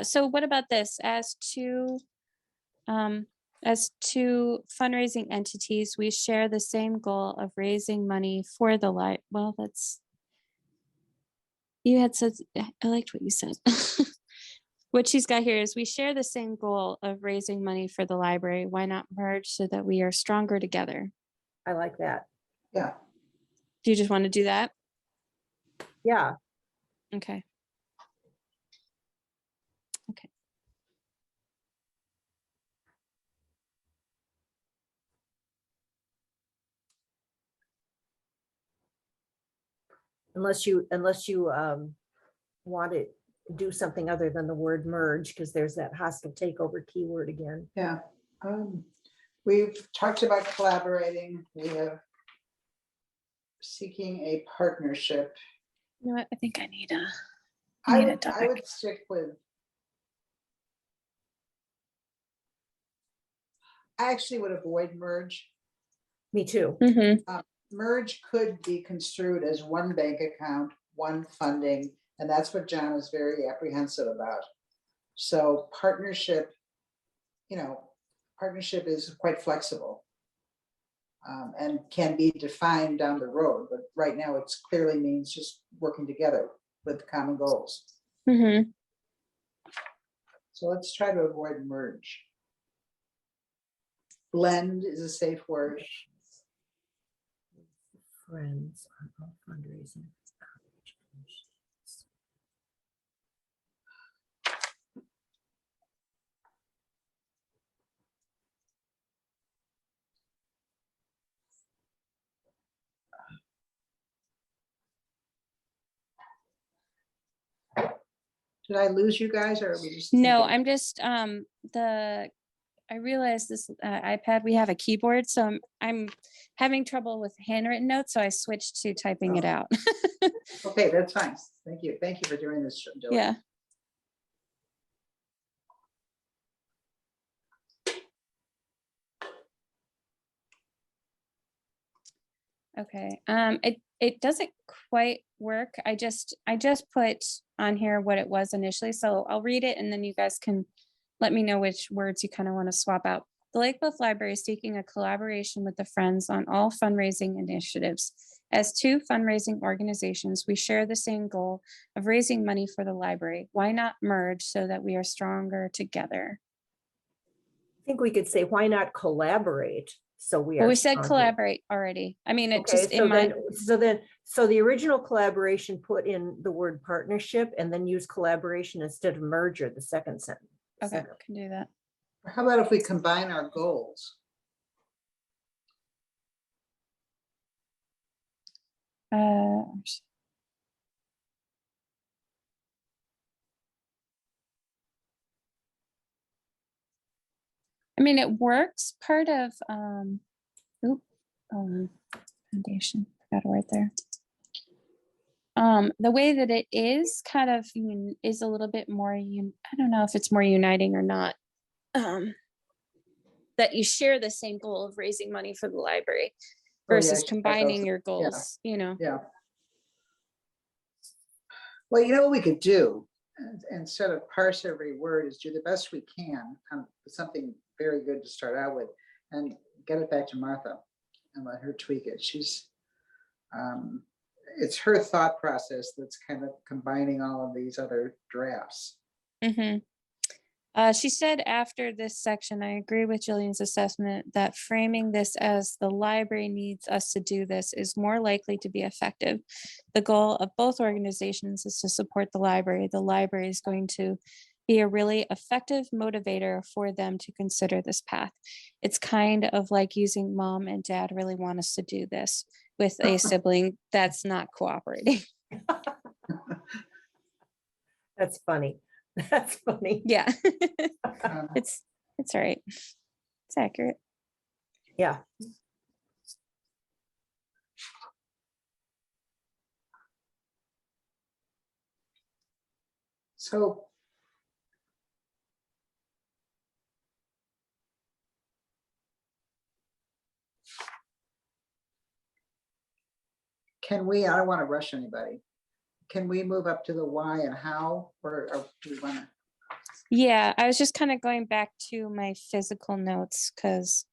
So what about this? As two fundraising entities, we share the same goal of raising money for the well, you had said, I liked what you said. What she's got here is we share the same goal of raising money for the library. Why not merge so that we are stronger together? I like that. Yeah. Do you just want to do that? Yeah. Okay. Unless you want to do something other than the word merge, because there's that hostile takeover keyword again. Yeah. We've talked about collaborating. We have seeking a partnership. You know what? I think I need a I would stick with. I actually would avoid merge. Me too. Merge could be construed as one bank account, one funding, and that's what John was very apprehensive about. So partnership, partnership is quite flexible and can be defined down the road, but right now it's clearly means just working together with common goals. So let's try to avoid merge. Blend is a safe word. Friends on all fundraising. Did I lose you guys or are we just? No, thinking? I'm just, I realized this iPad, we have a keyboard, so I'm having trouble with handwritten notes, so I switched to typing it Oh. out. Okay, that's fine. Thank you. Thank you for doing this, Jillian. Yeah. Okay, it doesn't quite work. I just put on here what it was initially, so I'll read it and then you guys can let me know which words you kind of want to swap out. The Lake Bluff Library is seeking a collaboration with the Friends on all fundraising initiatives. As two fundraising organizations, we share the same goal of raising money for the library. Why not merge so that we are stronger together? I think we could say, why not collaborate? So we are. Well, we said stronger. collaborate already. I mean, it Okay, just so in my, so the original collaboration put in the word partnership and then use collaboration instead of merger, the second sentence. okay, can do that. How about if we combine our goals? Uh, I mean, it works. Part of foundation. Got a word there. The way that it is kind of is a little bit more. I don't know if it's more uniting or not. That you share the same goal of raising money for the library Oh, yeah, versus I should write combining those. your goals. You know. Yeah. Well, you know what we could do, instead of parse every word, is do the best we can on something very good to start out with and get it back to Martha and let her tweak it. She's, it's her thought process that's kind of combining all of these other drafts. Mm-hmm. She said after this section, I agree with Jillian's assessment that framing this as the library needs us to do this is more likely to be effective. The goal of both organizations is to support the library. The library is going to be a really effective motivator for them to consider this path. It's kind of like using mom and dad really want us to do this with a sibling that's not cooperating. That's funny. That's funny. Yeah, Um, it's all right. It's accurate. Yeah. So can we, I don't want to rush anybody. Can we move up to the why and how, or do we want to? Yeah, I was just kind of going back to my physical notes because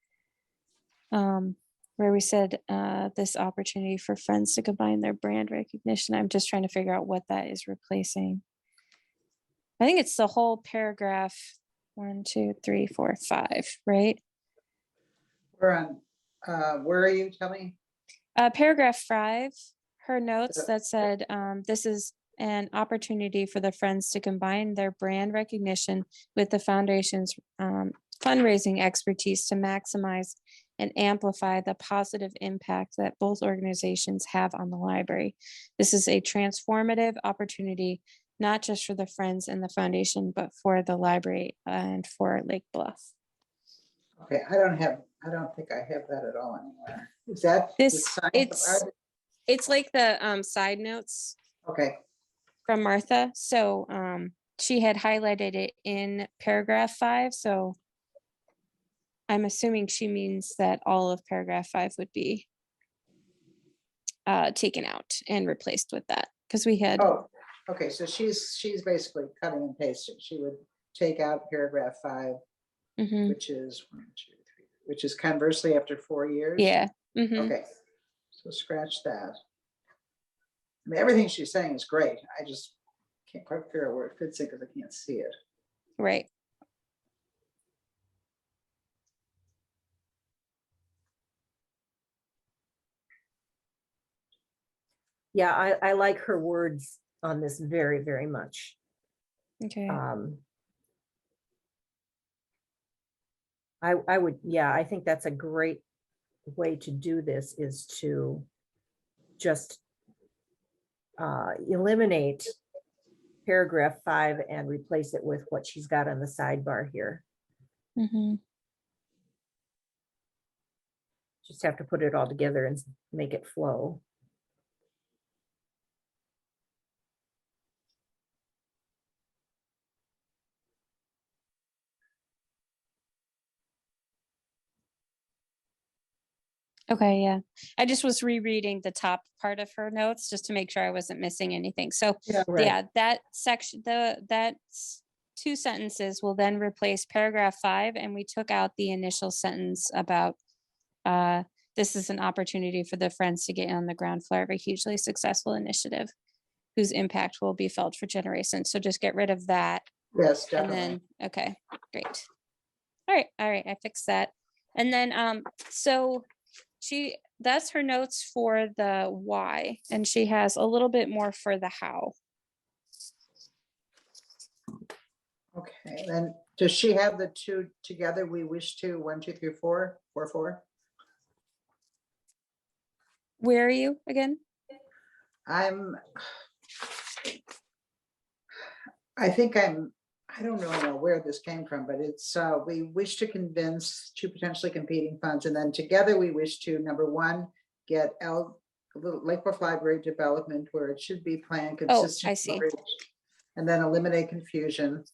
where we said this opportunity for Friends to combine their brand recognition. I'm just trying to figure out what that is replacing. I think it's the whole paragraph 1, 2, 3, 4, 5, right? We're on, where are you? Tell me. Paragraph 5, her notes that said this is an opportunity for the Friends to combine their brand recognition with the foundation's fundraising expertise to maximize and amplify the positive impact that both organizations have on the library. This is a transformative opportunity, not just for the Friends and the foundation, but for the library and for Lake Bluff. Okay, I don't think I have that at all anywhere. Is that the This, sign? it's like the side notes Okay, from Martha. So she had highlighted it in paragraph 5. So I'm assuming she means that all of paragraph 5 would be taken out and replaced with that because we had. oh, okay, so she's basically cutting and pasting. She would take out paragraph 5, Mhm. which is 1, 2, 3, which is conversely after 4 years. Yeah. Mhm. Okay, so scratch that. I mean, everything she's saying is great. I just can't quite figure out where it fits in because I can't see it. Right. Yeah, I like her words on this very, very much. Okay. I would, yeah, I think that's a great way to do this, is to just eliminate paragraph 5 and replace it with what she's got on the sidebar here. Mm-hmm. Just have to put it all together and make it flow. Okay, yeah. I just was rereading the top part of her notes just to make sure I wasn't missing anything. So Right. yeah, that section, that's 2 sentences will then replace paragraph 5, and we took out the initial sentence about this is an opportunity for the Friends to get on the ground floor of a hugely successful initiative whose impact will be felt for generations. So just get rid of that. Yes, And definitely. then, okay, great. All right, I fixed that. And then so that's her notes for the why, and she has a little bit more for the how. Okay, then does she have the 2 together? We wish to 1, 2, 3, 4, 4, 4. Where are you again? I don't know where this came from, but it's, we wish to convince 2 potentially competing funds, and then together we wish to, number 1, get Lake Bluff Library development where it should be planned Oh, consistent. I see. And then eliminate confusion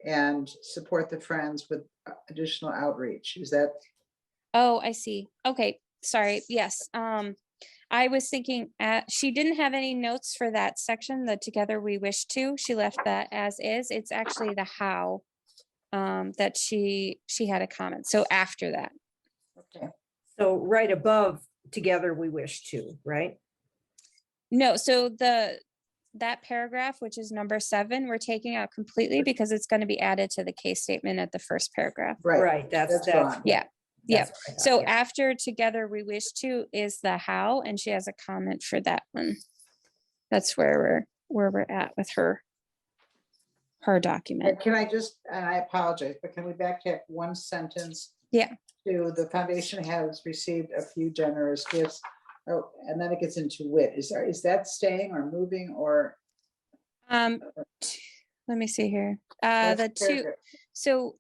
and support the Friends with additional outreach. Is that? Oh, I see. Okay, sorry. Yes. I was thinking she didn't have any notes for that section, the together we wish to. She left that as is. It's actually the how that she had a comment. So after that. Okay. So right above together we wish to, right? No, so that paragraph, which is number 7, we're taking out completely because it's going to be added to the case statement at the first paragraph. Right. That's gone. Yeah. Yeah. that's what I thought, So yeah. after together we wish to is the how, and she has a comment for that one. That's where we're at with her document. And can I just, and I apologize, but can we backtrack 1 sentence? Yeah. To the foundation has received a few generous gifts. Oh, and then it gets into wit. Is that staying or moving or? Let me see here. That's The 2, paragraph. so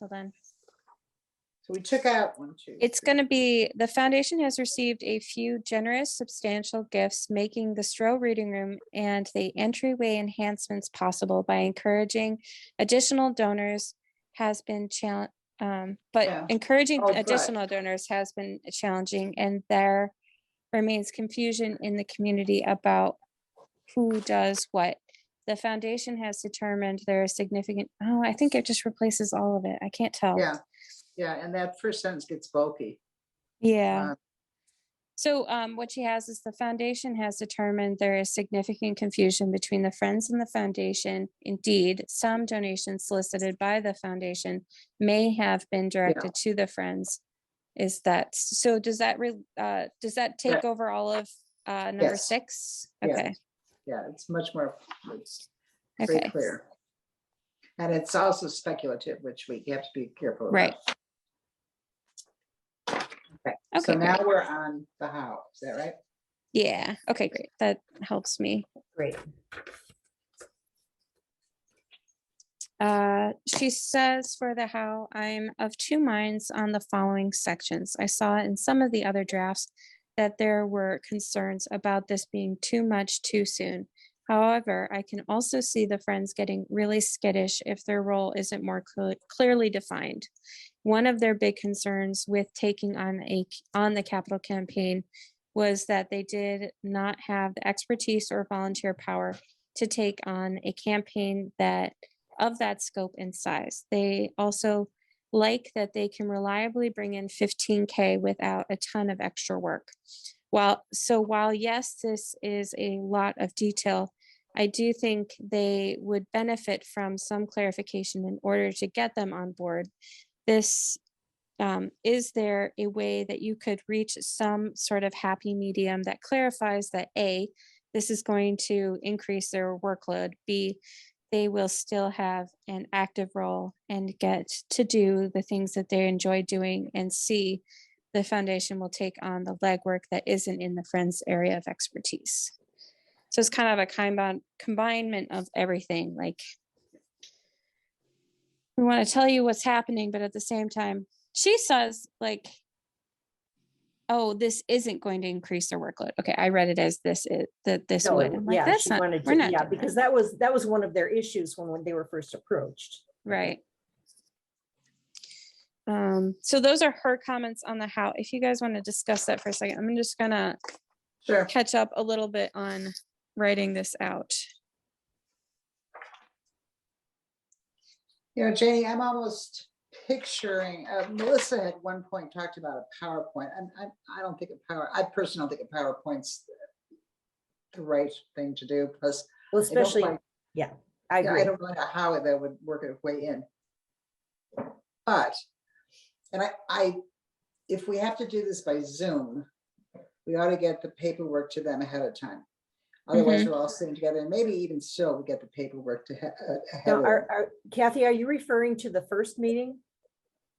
hold on. So we took out 1, 2. It's 3. going to be, the foundation has received a few generous, substantial gifts, making the Stroh Reading Room and the entryway enhancements possible by encouraging additional donors has been but Yeah. encouraging Oh, additional donors has been challenging, and there remains confusion in the community about who does what. The foundation has determined there is significant, I think it just replaces all of it. I can't tell. Yeah. Yeah, and that first sentence gets bulky. Yeah. So what she has is the foundation has determined there is significant confusion between the Friends and the foundation. Indeed, some donations solicited by the foundation may have been directed to the Friends. Is that so? Does that take over all of number Yes. 6? Yes. Okay. Yeah, it's much more, it's Okay. very clear. And it's also speculative, which we have to be careful about. Right. Okay, Okay, so now great. we're on the how, is that right? Yeah. Okay, great. That helps me. Great. She says for the how, I'm of 2 minds on the following sections. I saw in some of the other drafts that there were concerns about this being too much too soon. However, I can also see the Friends getting really skittish if their role isn't more clearly defined. One of their big concerns with taking on the capital campaign was that they did not have the expertise or volunteer power to take on a campaign of that scope and size. They also like that they can reliably bring in 15K without a ton of extra work. While yes, this is a lot of detail, I do think they would benefit from some clarification in order to get them on board. This, is there a way that you could reach some sort of happy medium that clarifies that A, this is going to increase their workload, B, they will still have an active role and get to do the things that they enjoy doing, and C, the foundation will take on the legwork that isn't in the Friends area of expertise. So it's kind of a combination of everything. Like, we want to tell you what's happening, but at the same time, she says like, oh, this isn't going to increase their workload. Okay, I read it as this is that this So, would. I'm like, yeah, that's she not, wanted we're to, not yeah, doing because that. that was one of their issues when they were first approached. Right. So those are her comments on the how. If you guys want to discuss that for a second, I'm just gonna Sure. catch up a little bit on writing this out. You know, Janie, I'm almost picturing, Melissa at one point talked about a PowerPoint. I don't think I personally don't think a PowerPoint's the right thing to do, because Well, I don't especially, like- yeah, I yeah, I agree. don't know how that would work its way in. But, and if we have to do this by Zoom, we ought to get the paperwork to them ahead of time. Otherwise, we're all sitting together, and maybe even still, we get the paperwork to ahead Now, of them. Kathy, are you referring to the first meeting?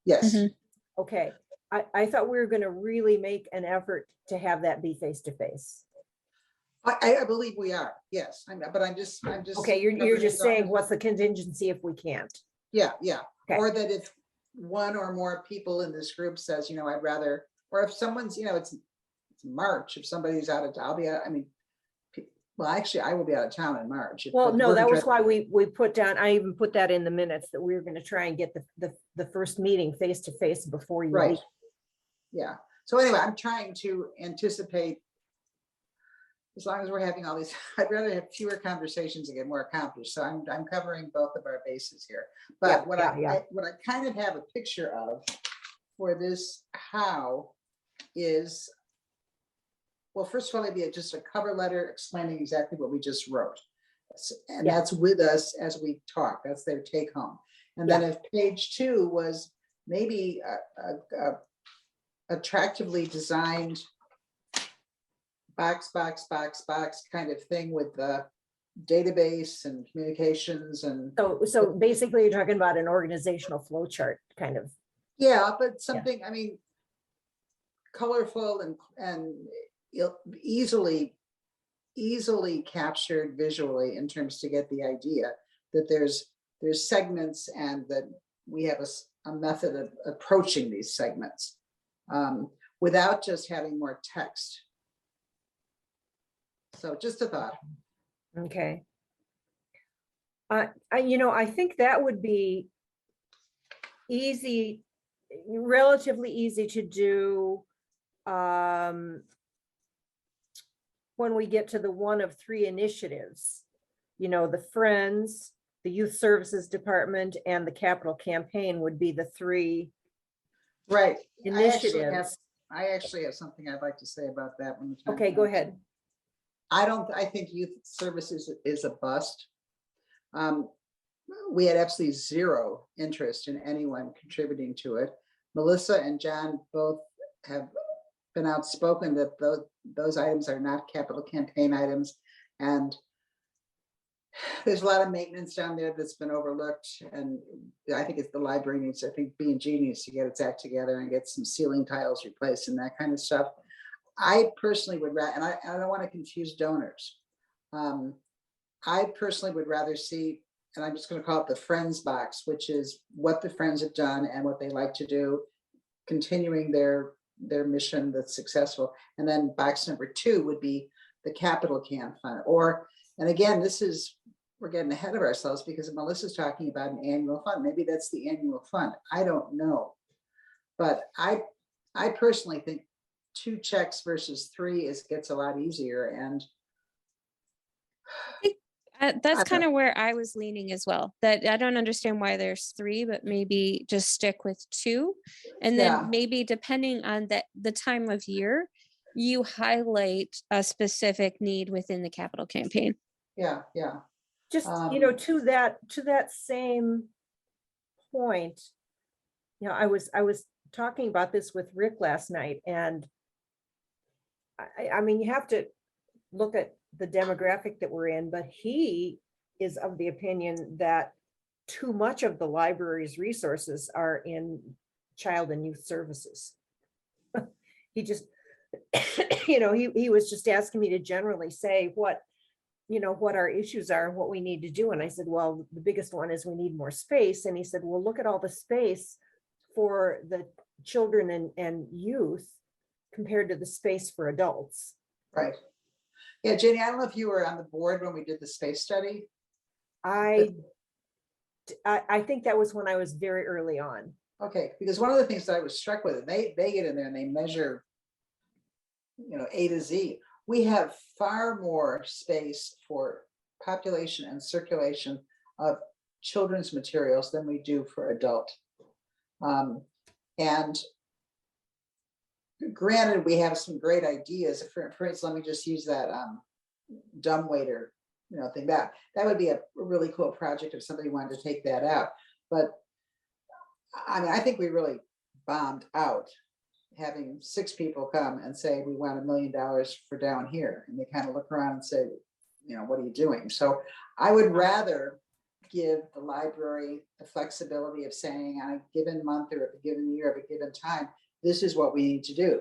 Yes, Mhm. Okay, I thought we were gonna really make an effort to have that be face-to-face. I believe we are, yes, but I'm just. Okay, you're just saying what's the contingency if we can't? Yeah, Okay. or that if one or more people in this group says, you know, I'd rather, or if someone's, you know, it's March, if somebody's out of, I'll be out, I mean, well, actually, I will be out of town in March. Well, But no, we're that was addressing- why we put down, I even put that in the minutes, that we were gonna try and get the first meeting face-to-face before you Right. leave. Yeah, so anyway, I'm trying to anticipate, as long as we're having all these, I'd rather have fewer conversations and get more accomplished, so I'm covering both of our bases here. Yeah, But what yeah. what I kind of have a picture of for this how is, well, first of all, maybe just a cover letter explaining exactly what we just wrote. And Yeah. that's with us as we talk, that's their take home. And then if page 2 was maybe a attractively designed box kind of thing with the database and communications and, So basically, you're talking about an organizational flow chart, kind of. yeah, but something, I mean, colorful and easily captured visually in terms to get the idea that there's segments and that we have a method of approaching these segments without just having more text. So just a thought. Okay. I think that would be easy, relatively easy to do when we get to the one of 3 initiatives. You know, the Friends, the Youth Services Department, and the Capital Campaign would be the 3 Right. initiatives. I actually have something I'd like to say about that one. Okay, go ahead. I think youth services is a bust. We had absolutely zero interest in anyone contributing to it. Melissa and John both have been outspoken that those items are not capital campaign items. And there's a lot of maintenance down there that's been overlooked. And I think it's the library needs, I think B&G needs to get its act together and get some ceiling tiles replaced and that kind of stuff. I personally would rather, and I don't want to confuse donors. I personally would rather see, and I'm just going to call it the Friends box, which is what the Friends have done and what they like to do, continuing their mission that's successful. And then box number 2 would be the capital can fund. Or, and again, we're getting ahead of ourselves because Melissa's talking about an annual fund. Maybe that's the annual fund. I don't know. But I personally think 2 checks versus 3 gets a lot easier. And That's I kind of where I was leaning as well, that I don't understand why there's 3, but maybe just stick with 2. And then Yeah. maybe depending on the time of year, you highlight a specific need within the capital campaign. yeah, yeah. Just, Um, to that same point, I was talking about this with Rick last night, and I mean, you have to look at the demographic that we're in, but he is of the opinion that too much of the library's resources are in child and youth services. He just, he was just asking me to generally say what our issues are and what we need to do. And I said, well, the biggest one is we need more space. And he said, well, look at all the space for the children and youth compared to the space for adults. right. Yeah, Janie, I don't know if you were on the board when we did the space study. I think that was when I was very early on. Okay, because one of the things that I was struck with, and they get in there and they measure, A to Z. We have far more space for population and circulation of children's materials than we do for adult. And granted, we have some great ideas. For instance, let me just use that dumbwaiter, thing. That would be a really cool project if somebody wanted to take that out. But I mean, I think we really bombed out having 6 people come and say, we want $1 million for down here. And they kind of look around and say, what are you doing? So I would rather give the library the flexibility of saying on a given month or at a given year, at a given time, this is what we need to do,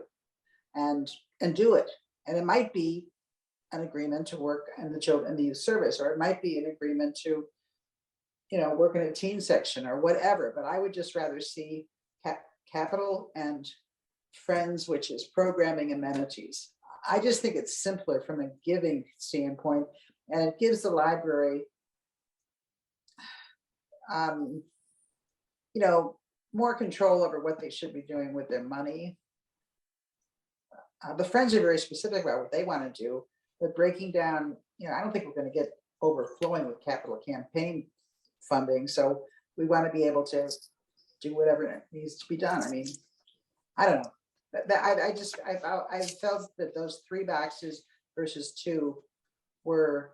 and do it. And it might be an agreement to work in the children and the youth service, or it might be an agreement to, work in a teen section or whatever. But I would just rather see capital and friends, which is programming amenities. I just think it's simpler from a giving standpoint, and it gives the library, more control over what they should be doing with their money. The friends are very specific about what they want to do, but breaking down, I don't think we're going to get overflowing with capital campaign funding. So we want to be able to do whatever needs to be done. I mean, I don't know. I felt that those 3 boxes versus 2 were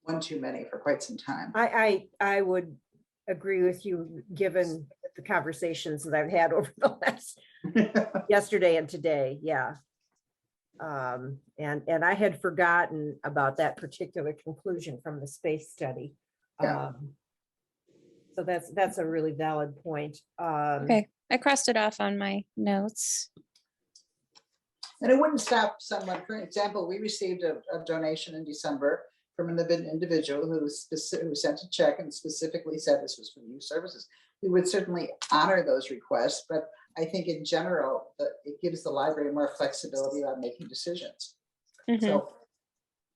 one too many for quite some time. I would agree with you, given the conversations that I've had over the last yesterday and today. Yeah. And I had forgotten about that particular conclusion from the space study. Yeah. So that's a really valid point. Okay, I crossed it off on my notes. And it wouldn't stop someone. For example, we received a donation in December from an individual who sent a check and specifically said this was for youth services. We would certainly honor those requests, but I think in general, it gives the library more flexibility on making decisions. Mhm. So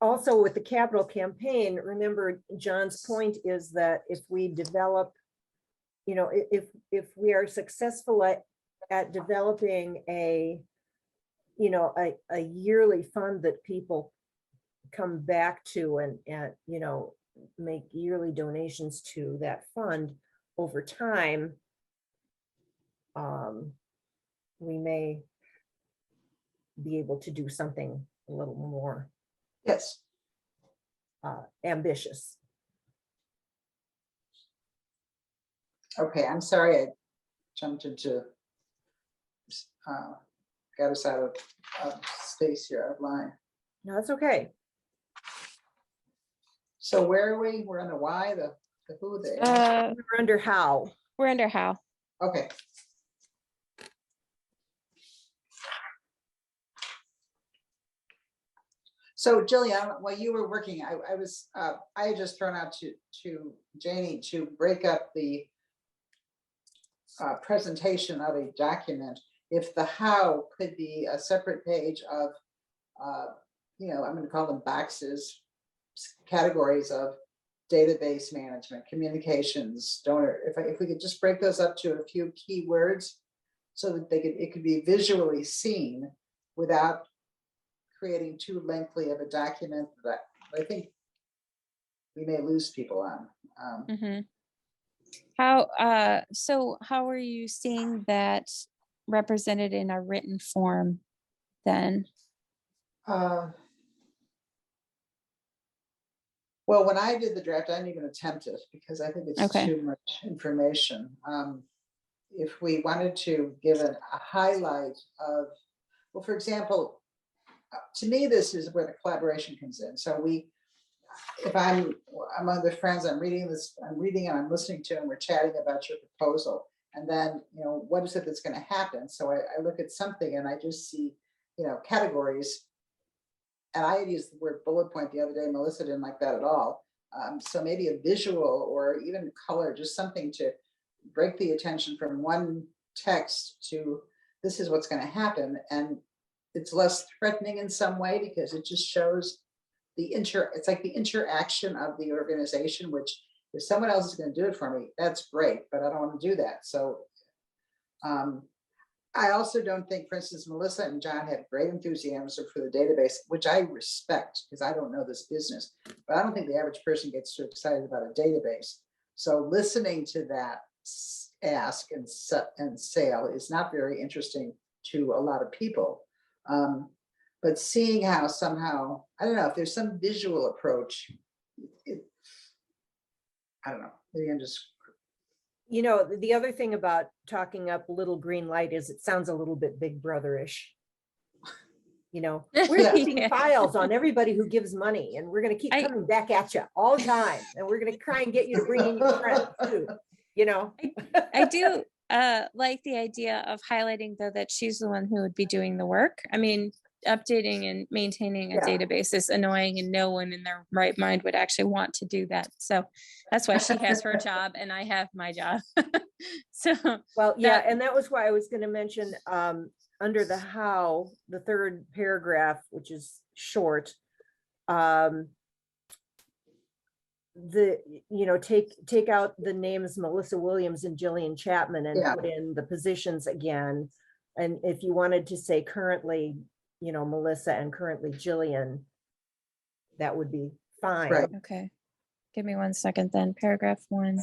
Also with the capital campaign, remember John's point is that if we develop, if we are successful at developing a yearly fund that people come back to and make yearly donations to that fund over time, we may be able to do something a little more yes, ambitious. okay. I'm sorry I jumped into, got us out of space here, out of line. No, that's okay. So where are we? We're on the why, the who, the We're under how. We're under how. okay. So Jillian, while you were working, I had just thrown out to Janie to break up the presentation of a document. If the how could be a separate page of, I'm going to call them boxes, categories of database management, communications, donor. If we could just break those up to a few key words, so that it could be visually seen without creating too lengthy of a document that I think we may lose people on. Mhm. So how are you seeing that represented in a written form then? Well, when I did the draft, I didn't even attempt it because I think it's Okay. too much information. If we wanted to give a highlight of, well, for example, to me, this is where the collaboration comes in. So if I'm among the friends, I'm reading and I'm listening to, and we're chatting about your proposal. And then, what is it that's going to happen? So I look at something and I just see, categories. And I had used the word bullet point the other day. Melissa didn't like that at all. So maybe a visual or even color, just something to break the attention from one text to this is what's going to happen. And it's less threatening in some way because it just shows it's like the interaction of the organization, which if someone else is going to do it for me, that's great, but I don't want to do that. So I also don't think, for instance, Melissa and John had great enthusiasm for the database, which I respect because I don't know this business, but I don't think the average person gets too excited about a database. So listening to that ask and sale is not very interesting to a lot of people. But seeing how somehow, I don't know, if there's some visual approach, I don't know, maybe I'm just. The other thing about talking up little green light is it sounds a little bit Big Brother-ish. We're keeping Yeah. files on everybody who gives money, and we're going to keep coming back at you all the time, and we're going to try and get you to bring in your friends too. I do like the idea of highlighting though that she's the one who would be doing the work. I mean, updating and maintaining a database is annoying and no one in their right mind would actually want to do that. So that's why she has her job and I have my job. So well, yeah, and that was why I was going to mention under the how, the third paragraph, which is short, take out the names Melissa Williams and Jillian Chapman and put in the positions again. And if you wanted to say currently, Melissa and currently Jillian, that would be fine. Right. okay, give me 1 second then. Paragraph 1.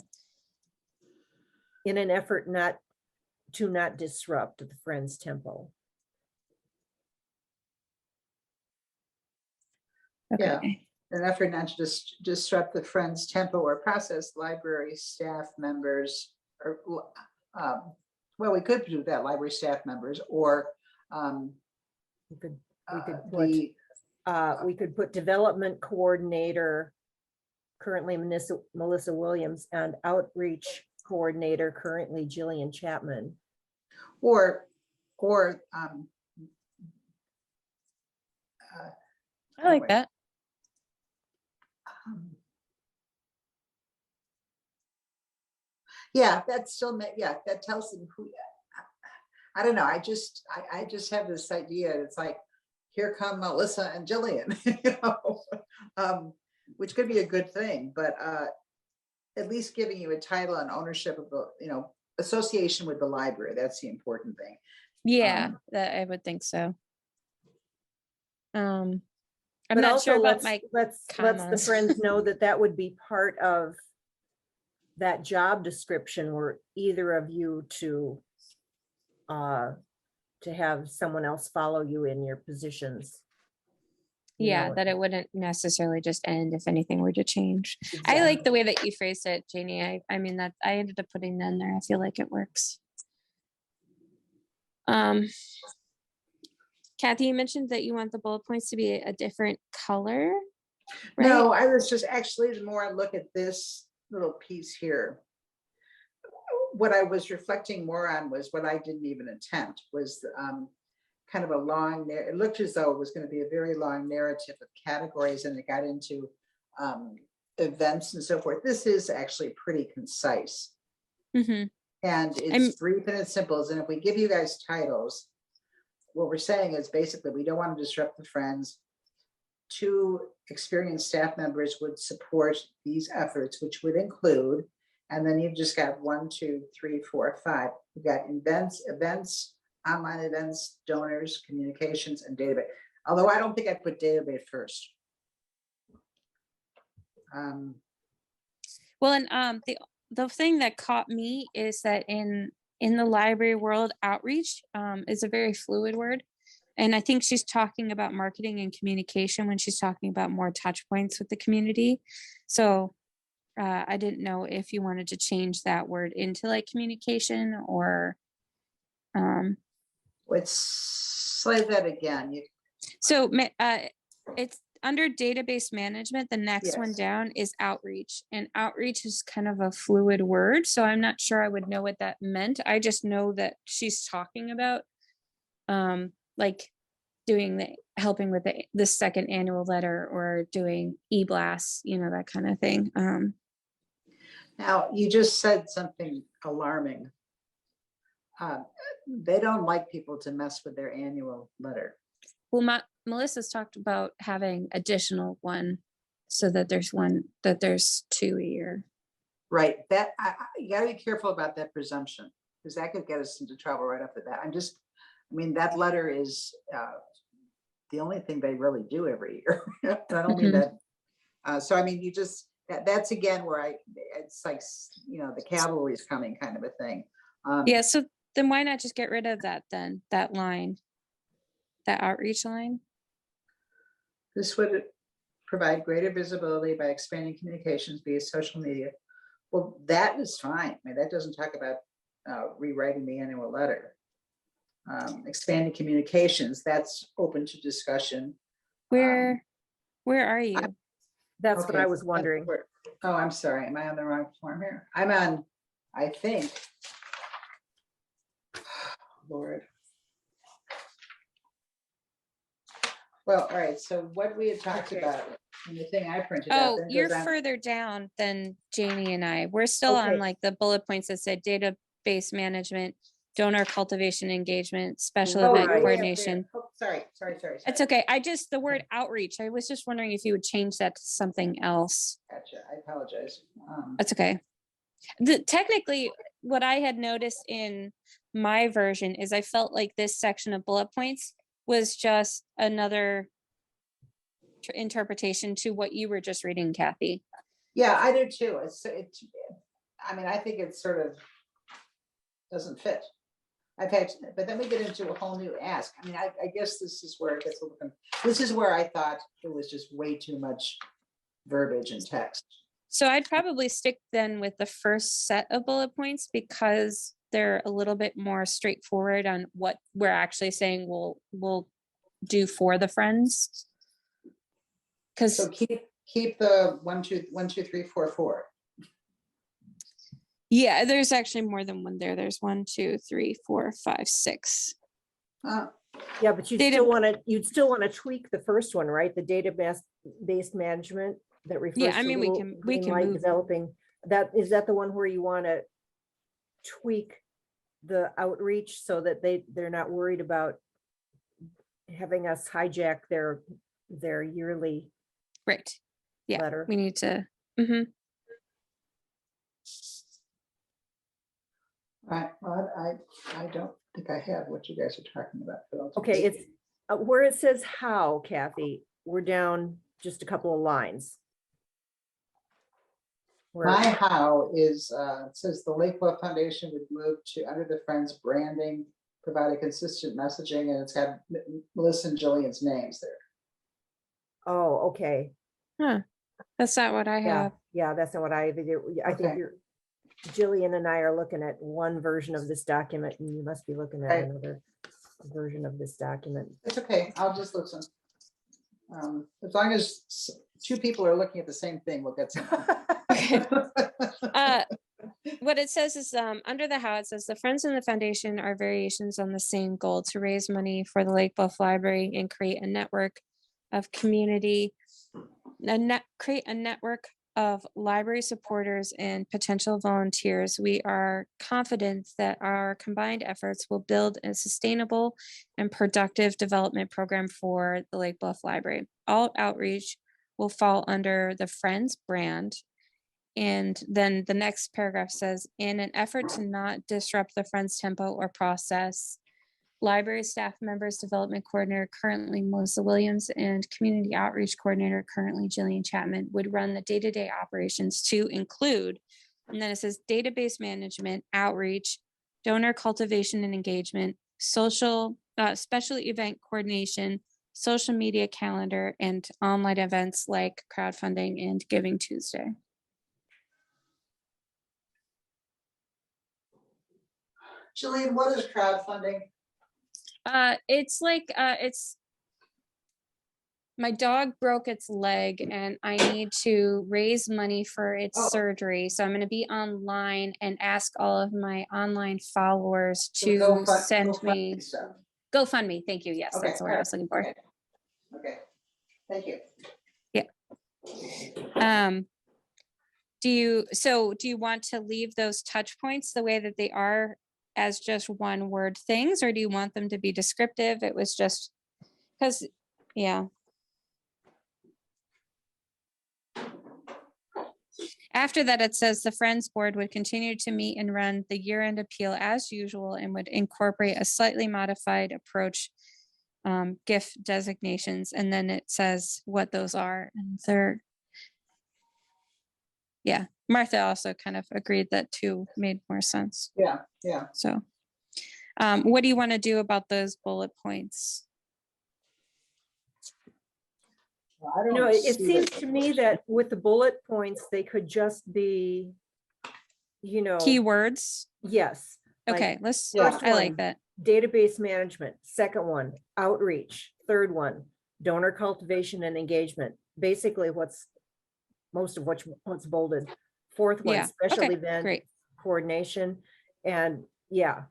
In an effort not disrupt the Friends tempo. Okay. Yeah. An effort not to just disrupt the Friends tempo or process, library staff members, or well, we could do that, library staff members, or we could put development coordinator, currently Melissa Williams, and outreach coordinator, currently Jillian Chapman. or I like that. Yeah, that's still, that tells them who, I don't know, I just have this idea, it's like, here come Melissa and Jillian, which could be a good thing, but at least giving you a title and ownership of the, association with the library, that's the important thing. Yeah, that I would think so. I'm but not also sure about my let's the Friends know that would be part of that job description, were either of you to have someone else follow you in your positions. Yeah, that it wouldn't necessarily just end if anything were to change. Exactly. I like the way that you phrased it, Janie. I mean, that I ended up putting that in there. I feel like it works. Kathy, you mentioned that you want the bullet points to be a different color, right? No, I was just actually, the more I look at this little piece here, what I was reflecting more on was what I didn't even attempt, was kind of a long, it looked as though it was going to be a very long narrative of categories, and it got into events and so forth. This is actually pretty concise. Mm-hmm. And it's brief and it's simple. And if we give you guys titles, what we're saying is basically we don't want to disrupt the Friends. 2 experienced staff members would support these efforts, which would include, and then you've just got 1, 2, 3, 4, 5. You've got events, online events, donors, communications, and database. Although I don't think I'd put database first. Well, and the thing that caught me is that in the library world, outreach is a very fluid word. And I think she's talking about marketing and communication when she's talking about more touch points with the community. So I didn't know if you wanted to change that word into like communication or. Let's say that again. So it's under database management. The next one Yes. down is outreach, and outreach is kind of a fluid word. So I'm not sure I would know what that meant. I just know that she's talking about like helping with the second annual letter or doing e-blasts, that kind of thing. Now, you just said something alarming. They don't like people to mess with their annual letter. Well, Melissa's talked about having additional one so that there's 2 a year. Right, you gotta be careful about that presumption, because that could get us into trouble right off the bat. That letter is the only thing they really do every year. And I don't mean that. That's again where it's like, the cavalry is coming kind of a thing. Yeah, so then why not just get rid of that then, that line, that outreach line? This would provide greater visibility by expanding communications via social media. Well, that is fine. That doesn't talk about rewriting the annual letter. Expanding communications, that's open to discussion. Where are you? That's what Okay, I was wondering. Oh, I'm sorry. Am I on the wrong form here? I'm on, I think. Lord. Well, all right. So what we had talked about in the thing I printed out. Oh, then you're goes on- further down than Janie and I. We're still on Okay. like the bullet points that said database management, donor cultivation engagement, special Oh, event way up there. coordination. Oh, sorry. It's okay. The word outreach, I was just wondering if you would change that to something else. Gotcha. I apologize. That's okay. Technically, what I had noticed in my version is I felt like this section of bullet points was just another interpretation to what you were just reading, Kathy. Yeah, I do too. I think it sort of doesn't fit. But then we get into a whole new ask. I guess this is where it gets a little. This is where I thought it was just way too much verbiage and text. So I'd probably stick then with the first set of bullet points because they're a little bit more straightforward on what we're actually saying we'll do for the friends. Because So keep the 1, 2, 1, 2, 3, 4, 4. yeah, there's actually more than one there. There's 1, 2, 3, 4, 5, 6. Yeah, but you'd still want to tweak the first one, right? The database management that refers Yeah, to we Little can Green Light move. developing. Is that the one where you want to tweak the outreach so that they're not worried about having us hijack their yearly Right. Yeah, letter? we need to. Right. Well, I don't think I have what you guys are talking about. But I'll Okay, it's where it says how, Kathy, we're down just a couple of lines. My how is, it says the Lakeville Foundation would move to under the Friends branding, provide a consistent messaging, and it's got Melissa and Jillian's names there. Oh, okay. That's not what I Yeah, have. yeah, that's not what I think Okay. Jillian and I are looking at one version of this document and you must be looking at Right. another version of this document. It's okay. I'll just listen. As long as two people are looking at the same thing, we'll get something. What it says is under the how it says the Friends and the Foundation are variations on the same goal to raise money for the Lake Bluff Library and create a network of community, create a network of library supporters and potential volunteers. We are confident that our combined efforts will build a sustainable and productive development program for the Lake Bluff Library. All outreach will fall under the Friends brand. And then the next paragraph says, in an effort to not disrupt the Friends tempo or process, library staff members, development coordinator, currently Melissa Williams, and community outreach coordinator, currently Jillian Chapman, would run the day-to-day operations to include, and then it says database management, outreach, donor cultivation and engagement, social special event coordination, social media calendar, and online events like crowdfunding and Giving Tuesday. Jillian, what is crowdfunding? It's like, it's, my dog broke its leg and I need to raise money for its Oh. surgery. So I'm going to be online and ask all of my online followers to GoFund- send GoFundMe me stuff. GoFundMe. Thank you. Yes, Okay, that's the word I was looking for. Okay. Okay, thank you. Do you want to leave those touch points the way that they are as just one word things, or do you want them to be descriptive? It was just because, yeah. After that, it says the Friends Board would continue to meet and run the year-end appeal as usual and would incorporate a slightly modified approach, gift designations, and then it says what those are. And they're, yeah, Martha also kind of agreed that two made more sense. Yeah. So, what do you want to do about those bullet points? Well, I don't No, it see seems that- to me that with the bullet points, they could just be, Keywords? yes. like Okay, let's, Yeah. first I like one, that. Database management. Second one, outreach. Third one, donor cultivation and engagement. Basically most of what's bolded. Fourth one, Yeah, special okay, event great. coordination. And yeah.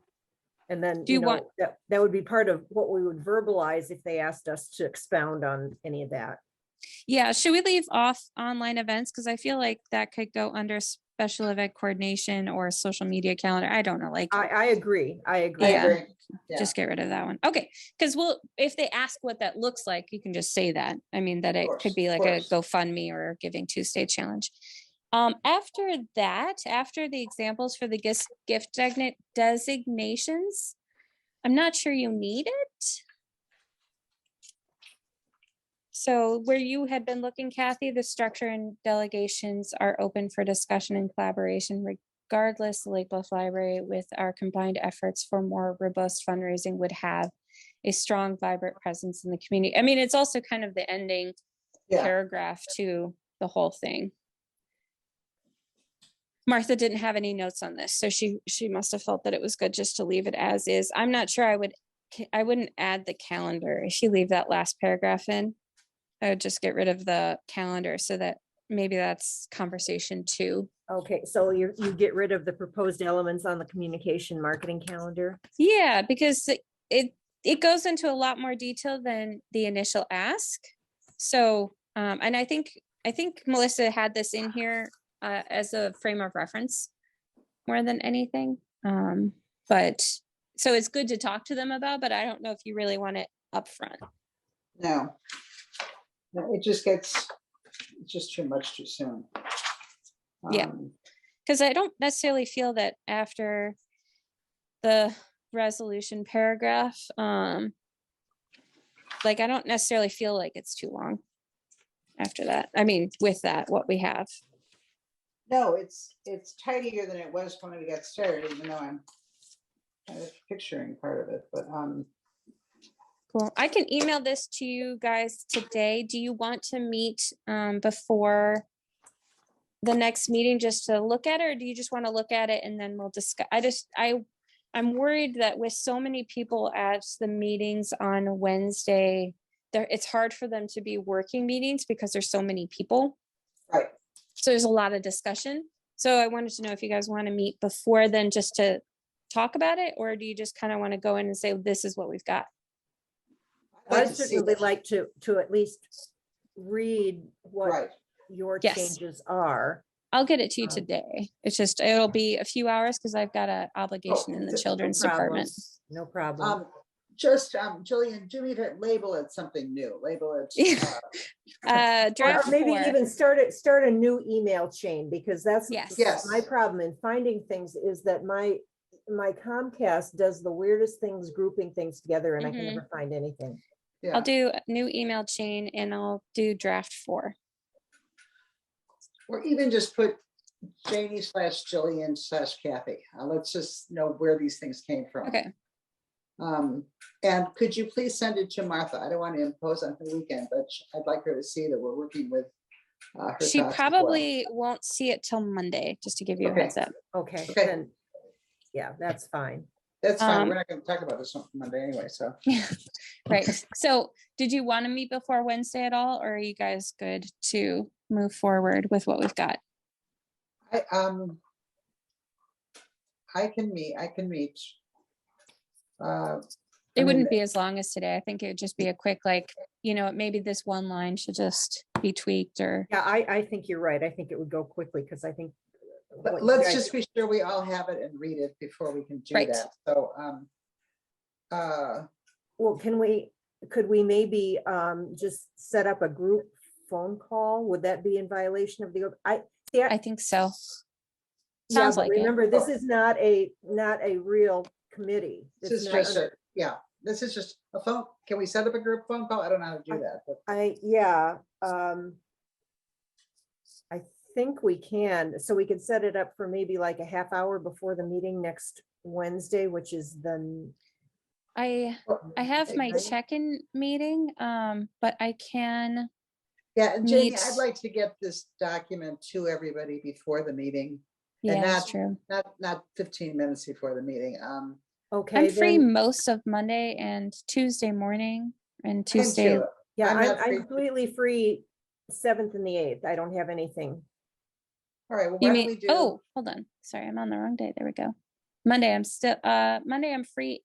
And then, Do you want- that would be part of what we would verbalize if they asked us to expound on any of that. Yeah, should we leave off online events? Because I feel like that could go under special event coordination or social media calendar. I don't know, like, I agree. I agree. I Yeah. agree. Yeah. just get rid of that one. Okay, because if they ask what that looks like, you can just say that. I mean, that it course, could be of like a course. GoFundMe or Giving Tuesday challenge. After that, after the examples for the gift designations, I'm not sure you need it. So where you had been looking, Kathy, the structure and delegations are open for discussion and collaboration regardless. The Lake Bluff Library, with our combined efforts for more robust fundraising, would have a strong, vibrant presence in the community. I mean, it's also kind of the ending Yeah. paragraph to the whole thing. Martha didn't have any notes on this, so she must have felt that it was good just to leave it as is. I'm not sure I wouldn't add the calendar. If you leave that last paragraph in, I would just get rid of the calendar so that maybe that's conversation two. Okay, so you get rid of the proposed elements on the communication marketing calendar? Yeah, because it goes into a lot more detail than the initial ask. So, and I think Melissa had this in here as a frame of reference more than anything. But so it's good to talk to them about, but I don't know if you really want it up front. No. No, it's just too much too soon. Yeah. Because I don't necessarily feel that after the resolution paragraph, like I don't necessarily feel like it's too long after that. I mean, with that, what we have. No, it's tidier than it was when we got started, even though I'm kind of picturing part of it, but Cool. I can email this to you guys today. Do you want to meet before the next meeting just to look at it, or do you just want to look at it and then we'll discuss? I'm worried that with so many people at the meetings on Wednesday, it's hard for them to be working meetings because there's so many people. right. So there's a lot of discussion. So I wanted to know if you guys want to meet before then just to talk about it, or do you just kind of want to go in and say, this is what we've got? I'd like I'd to see certainly it. like to at least read what Right. your Yes. changes are. I'll get it to you Um, today. It's just, it'll be a few hours because I've got an obligation in the no children's problem. department. No problem. Jillian, do me to label it something new, label it. Or Draft maybe 4. even start a new email chain, because that's Yes. Yes. my problem in finding things is that my Comcast does the weirdest things, grouping things together, and I can Mhm. never find anything. Yeah. I'll do a new email chain and I'll do draft 4. Or even just put Janie / Jillian / Kathy. Let's just know where these things came from. Okay. And could you please send it to Martha? I don't want to impose on her weekend, but I'd like her to see that we're working with her She thoughts as well. probably won't see it till Monday, just to give you a Okay. heads up. Okay, Okay. then, yeah, that's fine. That's fine. Um, We're not going to talk about this on Monday anyway, so. Right. So did you want to meet before Wednesday at all, or are you guys good to move forward with what we've got? I can meet. It wouldn't be as long as today. I think it would just be a quick, like, maybe this one line should just be tweaked or. Yeah, I think you're right. I think it would go quickly because I think. But what you let's guys- just be sure we all have it and read it before we can do Right. that. So, Well, could we maybe just set up a group phone call? Would that be in violation of the, I think so. yeah, Sounds but like it. remember, this is not a real committee. this It's is not just under- this is just a phone. Can we set up a group phone call? I don't know how to do that. But I think we can, so we could set it up for maybe like a half hour before the meeting next Wednesday, which is the. I have my Right. check-in meeting, but I can, yeah, and Janie, meet- I'd like to get this document to everybody before the meeting, And yeah, that's that- true. not 15 minutes before the meeting. Okay, I'm free then, most of Monday and Tuesday morning and I can Tuesday. do it. yeah, I'm not free. I'm completely free 7th and the 8th. I don't have anything. All right, well, You why don't mean, we do? oh, hold on. Sorry, I'm on the wrong day. There we go. Monday, Monday I'm free.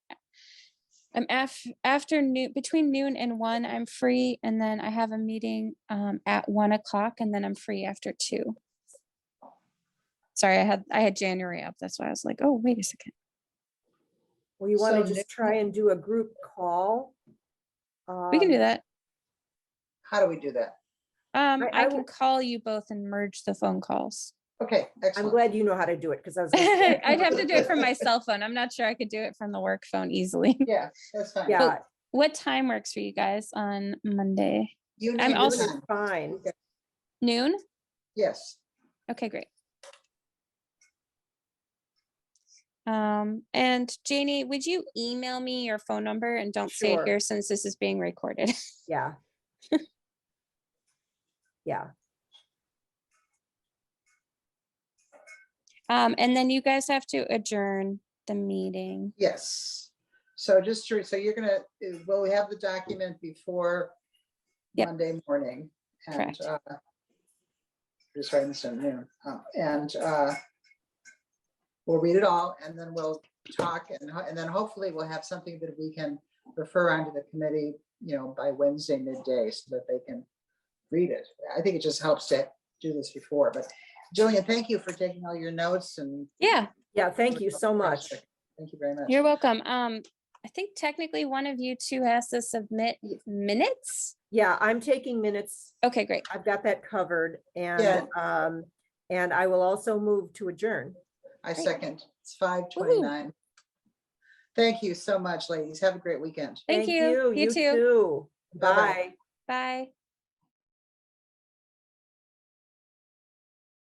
I'm afternoon, between noon and 1, I'm free. And then I have a meeting at 1 o'clock and then I'm free after 2. Sorry, I had January up. That's why I was like, oh, wait a second. Well, you want So to just try and do a group call? We can do Um, that. How do we do that? I I will- can call you both and merge the phone calls. Okay, I'm excellent. glad you know how to do it because I was. gonna say- I'd have to do it from my cell phone. I'm not sure I could do it from the work phone easily. Yeah, that's fine. Yeah, What time works for you guys on Monday? You I'm name the also- time. fine. Okay. Noon? Yes, Okay, great. And Janie, would you email me your phone number and don't say it Sure. here since this is being recorded? Yeah. Yeah, And then you guys have to adjourn the meeting. yes. So just to, so you're gonna, well, we have the document before Yep. Monday morning. And Correct. just writing this in noon. And we'll read it all and then we'll talk and then hopefully we'll have something that we can refer on to the committee, by Wednesday midday so that they can read it. I think it just helps to do this before, but Jillian, thank you for taking all your notes and. Yeah, yeah, thank you so much. Thank you very much. you're welcome. I think technically one of you two has to submit minutes. Yeah, I'm taking minutes. Okay, great. I've got that covered Yeah. and I will also move to adjourn. I second. It's 5:29. Thank you so much, ladies. Have a great weekend. Thank you. You too. too. Bye-bye. Bye. Bye.